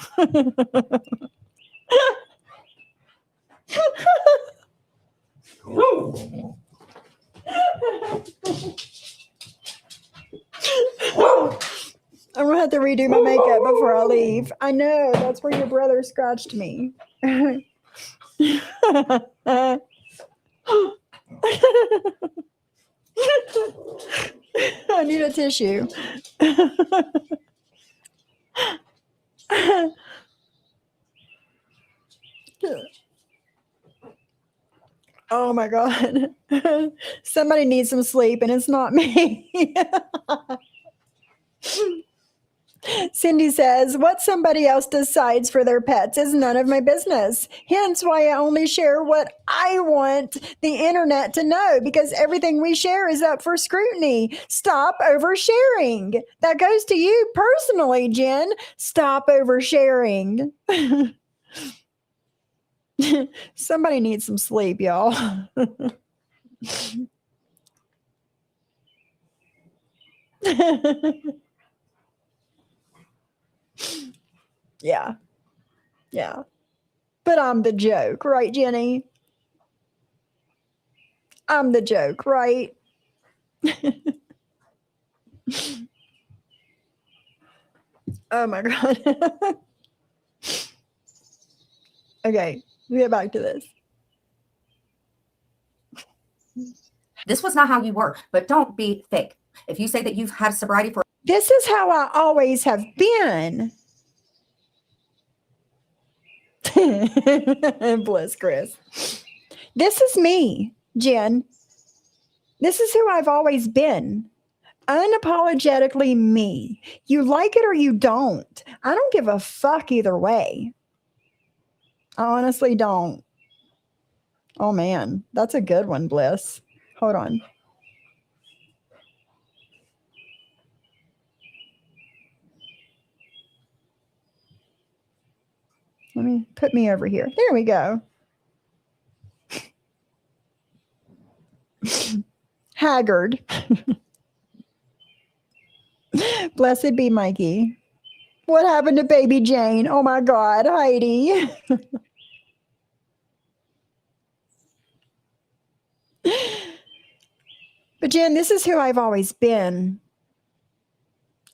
gonna have to redo my makeup before I leave. I know, that's where your brother scratched me. I need a tissue. Oh my God. Somebody needs some sleep, and it's not me. Cindy says, what somebody else decides for their pets is none of my business. Hence why I only share what I want the internet to know, because everything we share is up for scrutiny. Stop oversharing. That goes to you personally, Jen. Stop oversharing. Somebody needs some sleep, y'all. Yeah. Yeah. But I'm the joke, right, Jenny? I'm the joke, right? Oh my God. Okay, we get back to this. This was not how you were, but don't be fake. If you say that you've had sobriety for This is how I always have been. Bless Chris. This is me, Jen. This is who I've always been. Unapologetically me. You like it or you don't. I don't give a fuck either way. I honestly don't. Oh man, that's a good one, Bliss. Hold on. Let me put me over here. There we go. Haggard. Blessed be Mikey. What happened to baby Jane? Oh my God, Heidi. But Jen, this is who I've always been.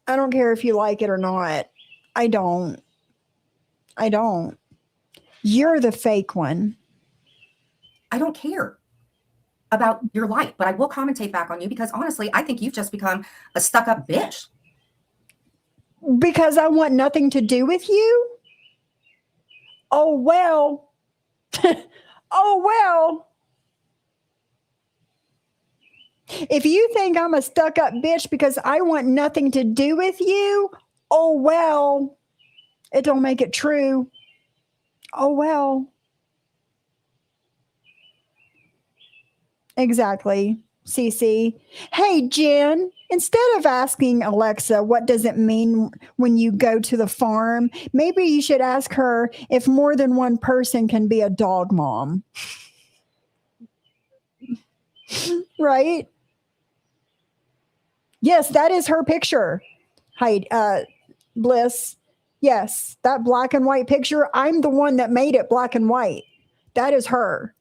I don't care if you like it or not. I don't. I don't. You're the fake one. I don't care about your life, but I will commentate back on you because honestly, I think you've just become a stuck up bitch. Because I want nothing to do with you? Oh, well. Oh, well. If you think I'm a stuck up bitch because I want nothing to do with you, oh, well. It don't make it true. Oh, well. Exactly, Cece. Hey, Jen, instead of asking Alexa, what does it mean when you go to the farm? Maybe you should ask her if more than one person can be a dog mom. Right? Yes, that is her picture. Bliss. Yes, that black and white picture. I'm the one that made it black and white. That is her.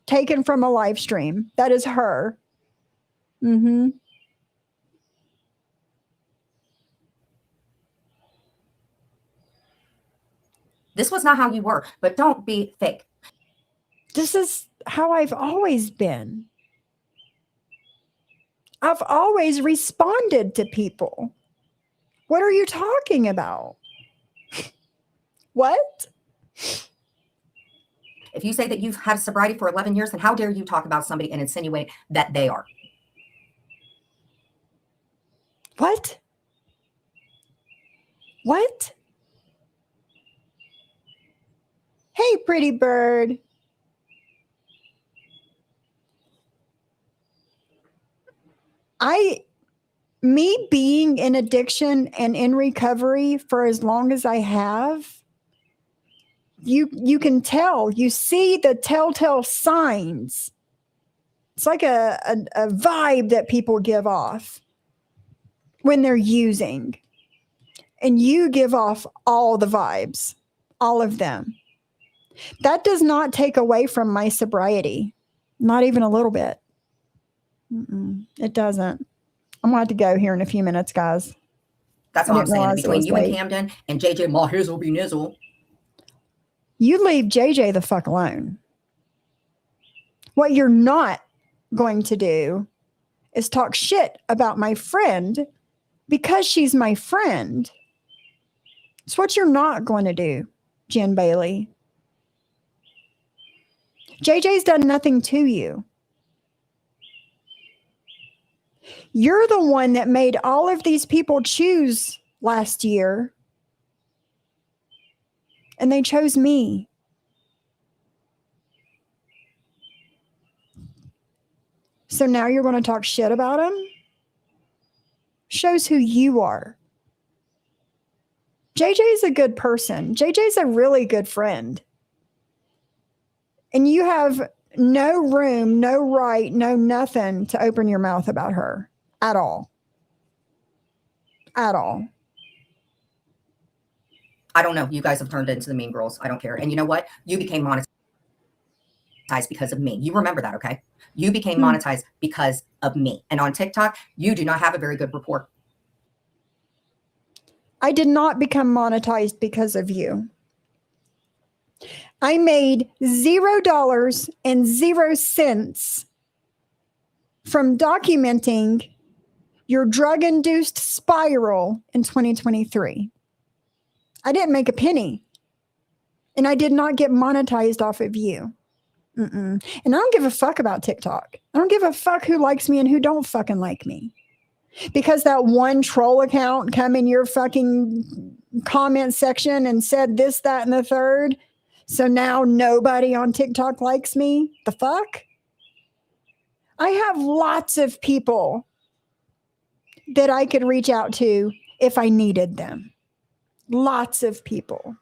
Taken from a live stream. That is her. Mm-hmm. This was not how you were, but don't be fake. This is how I've always been. I've always responded to people. What are you talking about? What? If you say that you've had sobriety for 11 years, then how dare you talk about somebody and insinuate that they are? What? What? Hey, pretty bird. Me being in addiction and in recovery for as long as I have, you can tell, you see the telltale signs. It's like a vibe that people give off when they're using. And you give off all the vibes, all of them. That does not take away from my sobriety, not even a little bit. It doesn't. I'm going to have to go here in a few minutes, guys. That's all I'm saying. Between you and Camden and JJ Mahizzle be nizzle. You leave JJ the fuck alone. What you're not going to do is talk shit about my friend because she's my friend. It's what you're not going to do, Jen Bailey. JJ's done nothing to you. You're the one that made all of these people choose last year. And they chose me. So now you're going to talk shit about them? Shows who you are. JJ's a good person. JJ's a really good friend. And you have no room, no right, no nothing to open your mouth about her at all. At all. I don't know. You guys have turned into the mean girls. I don't care. And you know what? You became monetized because of me. You remember that, okay? You became monetized because of me. And on TikTok, you do not have a very good report. I did not become monetized because of you. I made $0.00 from documenting your drug-induced spiral in 2023. I didn't make a penny. And I did not get monetized off of you. And I don't give a fuck about TikTok. I don't give a fuck who likes me and who don't fucking like me. Because that one troll account come in your fucking comment section and said this, that, and the third. So now nobody on TikTok likes me. The fuck? I have lots of people that I could reach out to if I needed them. Lots of people.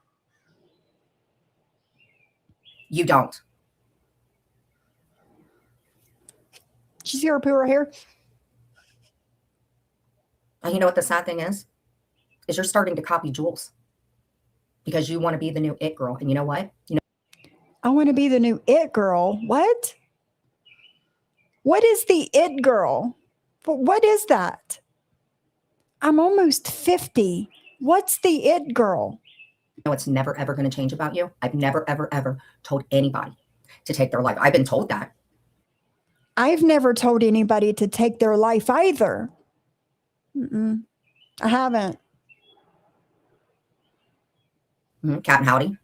You don't. Did you see her poo her hair? And you know what the sad thing is? Is you're starting to copy Jules. Because you want to be the new it girl. And you know what? I want to be the new it girl. What? What is the it girl? What is that? I'm almost 50. What's the it girl? No, it's never, ever going to change about you. I've never, ever, ever told anybody to take their life. I've been told that. I've never told anybody to take their life either. I haven't. Cat and Howdy,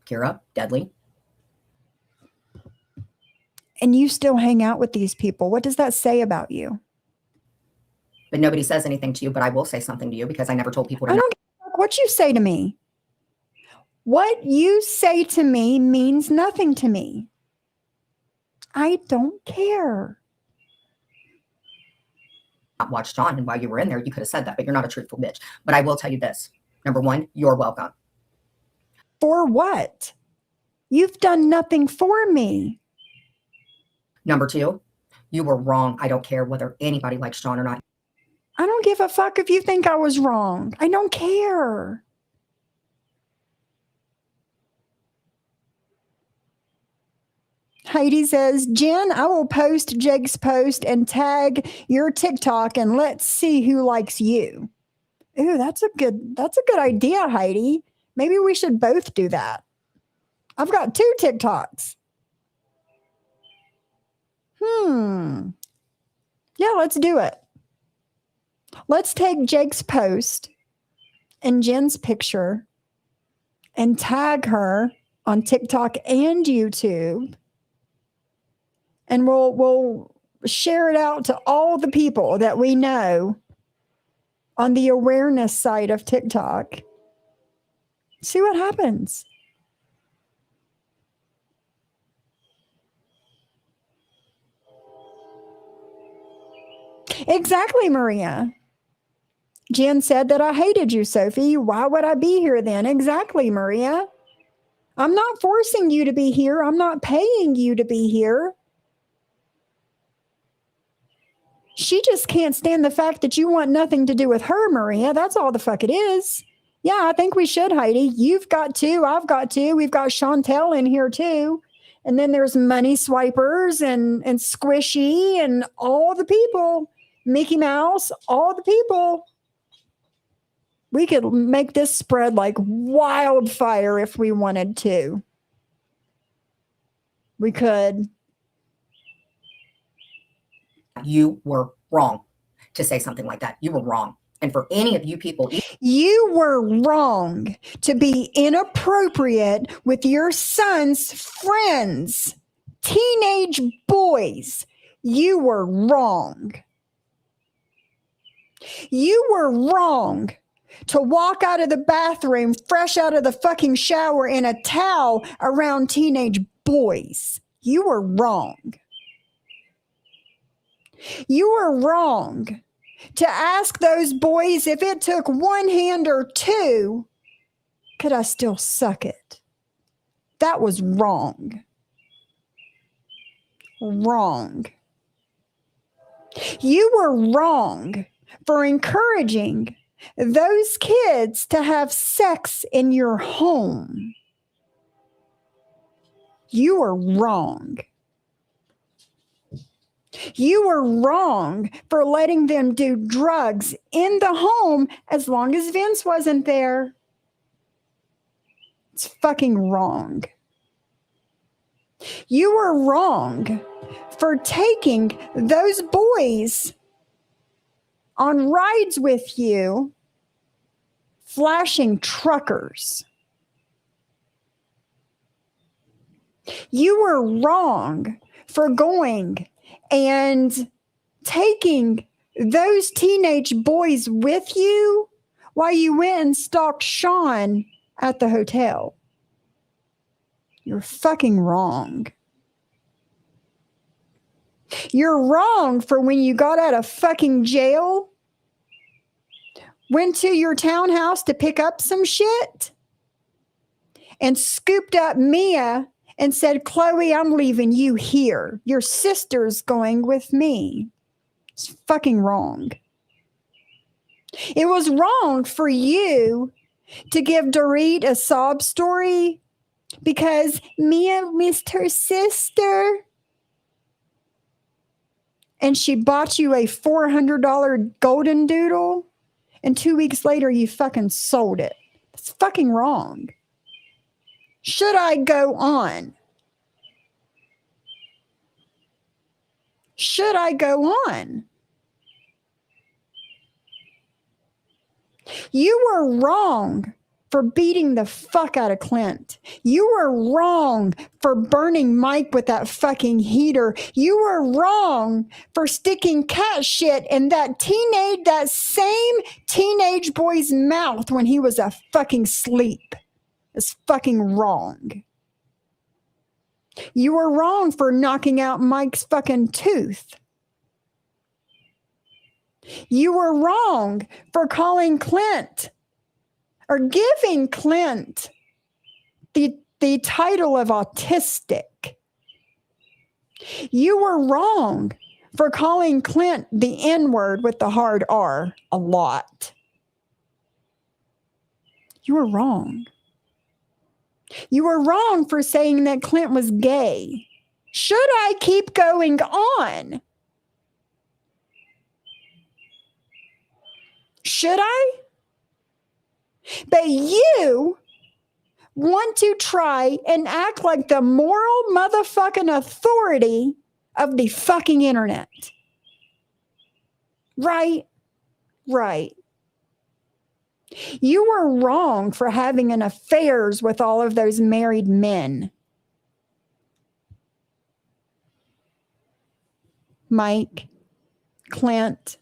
Kira, Deadly. And you still hang out with these people. What does that say about you? But nobody says anything to you, but I will say something to you because I never told people to I don't care what you say to me. What you say to me means nothing to me. I don't care. not watch John. And while you were in there, you could have said that, but you're not a truthful bitch. But I will tell you this. Number one, you're welcome. For what? You've done nothing for me. Number two, you were wrong. I don't care whether anybody likes John or not. I don't give a fuck if you think I was wrong. I don't care. Heidi says, Jen, I will post Jake's post and tag your TikTok and let's see who likes you. Ooh, that's a good idea, Heidi. Maybe we should both do that. I've got 2 TikToks. Yeah, let's do it. Let's take Jake's post and Jen's picture and tag her on TikTok and YouTube. And we'll share it out to all the people that we know on the awareness side of TikTok. See what happens. Exactly, Maria. Jen said that I hated you, Sophie. Why would I be here then? Exactly, Maria. I'm not forcing you to be here. I'm not paying you to be here. She just can't stand the fact that you want nothing to do with her, Maria. That's all the fuck it is. Yeah, I think we should, Heidi. You've got 2. I've got 2. We've got Chantel in here too. And then there's Money Swipers and Squishy and all the people. Mickey Mouse, all the people. We could make this spread like wildfire if we wanted to. We could. You were wrong to say something like that. You were wrong. And for any of you people, you were wrong to be inappropriate with your son's friends, teenage boys. You were wrong. You were wrong to walk out of the bathroom fresh out of the fucking shower in a towel around teenage boys. You were wrong. You were wrong to ask those boys if it took 1 hand or 2, could I still suck it? That was wrong. Wrong. You were wrong for encouraging those kids to have sex in your home. You were wrong. You were wrong for letting them do drugs in the home as long as Vince wasn't there. It's fucking wrong. You were wrong for taking those boys on rides with you, flashing truckers. You were wrong for going and taking those teenage boys with you while you went and stalked Sean at the hotel. You're fucking wrong. You're wrong for when you got out of fucking jail, went to your townhouse to pick up some shit, and scooped up Mia and said, Chloe, I'm leaving you here. Your sister's going with me. It's fucking wrong. It was wrong for you to give Dorit a sob story because Mia missed her sister. and she bought you a $400 golden doodle, and 2 weeks later you fucking sold it. That's fucking wrong. Should I go on? Should I go on? You were wrong for beating the fuck out of Clint. You were wrong for burning Mike with that fucking heater. You were wrong for sticking cat shit in that same teenage boy's mouth when he was a fucking asleep. It's fucking wrong. You were wrong for knocking out Mike's fucking tooth. You were wrong for calling Clint or giving Clint the title of autistic. You were wrong for calling Clint the N-word with the hard R a lot. You were wrong. You were wrong for saying that Clint was gay. Should I keep going on? Should I? But you want to try and act like the moral motherfucking authority of the fucking internet. Right? Right. You were wrong for having an affairs with all of those married men. Mike, Clint,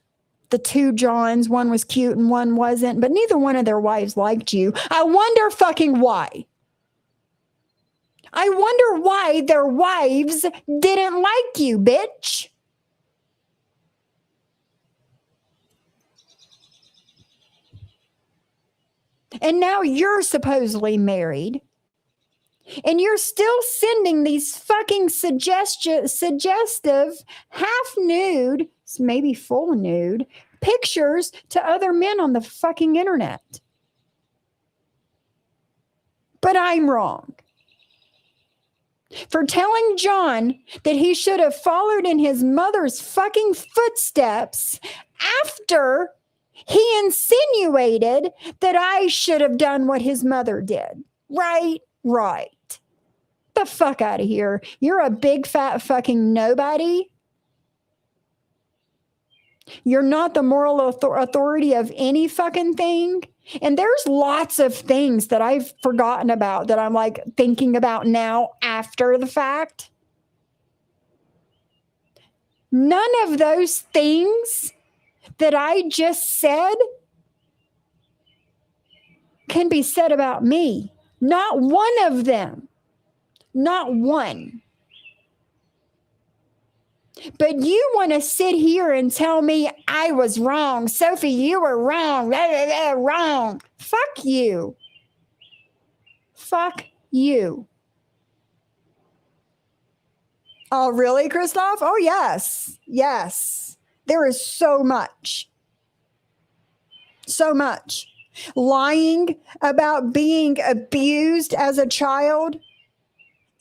the two Johns, one was cute and one wasn't, but neither one of their wives liked you. I wonder fucking why. I wonder why their wives didn't like you, bitch. And now you're supposedly married. And you're still sending these fucking suggestive, half nude, maybe full nude, pictures to other men on the fucking internet. But I'm wrong for telling John that he should have followed in his mother's fucking footsteps after he insinuated that I should have done what his mother did. Right? Right. The fuck out of here. You're a big fat fucking nobody. You're not the moral authority of any fucking thing. And there's lots of things that I've forgotten about that I'm like thinking about now after the fact. None of those things that I just said can be said about me. Not one of them. Not one. But you want to sit here and tell me I was wrong. Sophie, you were wrong. Blah, blah, blah, wrong. Fuck you. Fuck you. Oh, really, Christoph? Oh, yes. Yes. There is so much. So much. Lying about being abused as a child.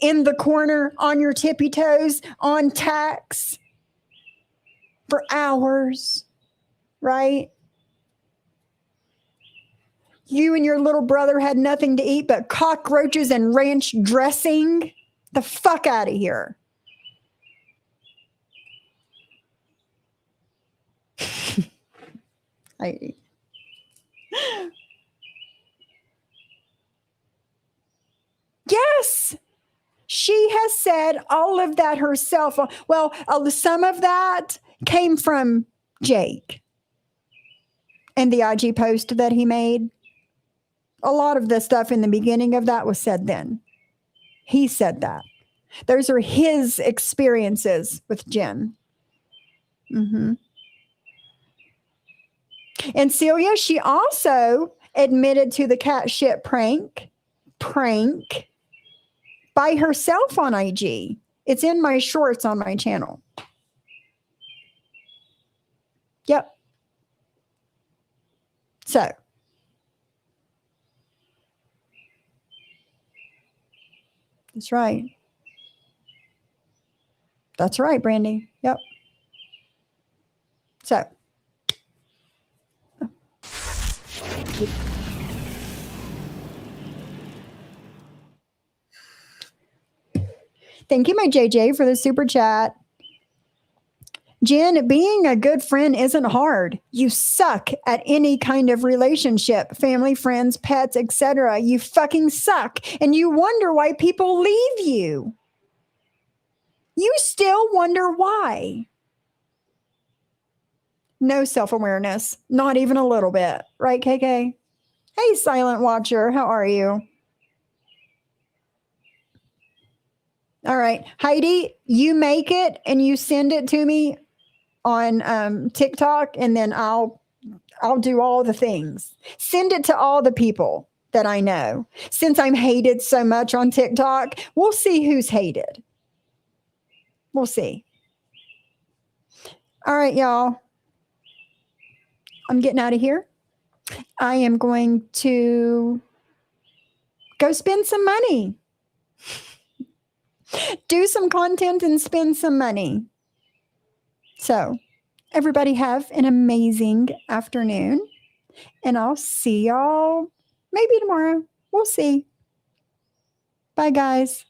In the corner, on your tippy toes, on tacks for hours, right? You and your little brother had nothing to eat but cockroaches and ranch dressing. The fuck out of here. Yes. She has said all of that herself. Well, some of that came from Jake and the IG post that he made. A lot of the stuff in the beginning of that was said then. He said that. Those are his experiences with Jen. Mm-hmm. And Celia, she also admitted to the cat shit prank by herself on IG. It's in my shorts on my channel. Yep. So. That's right. That's right, Brandy. Yep. So, thank you, my JJ, for the super chat. Jen, being a good friend isn't hard. You suck at any kind of relationship, family, friends, pets, etc. You fucking suck, and you wonder why people leave you. You still wonder why. No self-awareness, not even a little bit. Right, KK? Hey, silent watcher, how are you? All right, Heidi, you make it and you send it to me on TikTok, and then I'll do all the things. Send it to all the people that I know. Since I'm hated so much on TikTok, we'll see who's hated. We'll see. All right, y'all. I'm getting out of here. I am going to go spend some money. Do some content and spend some money. So, everybody have an amazing afternoon, and I'll see y'all maybe tomorrow. We'll see. Bye, guys.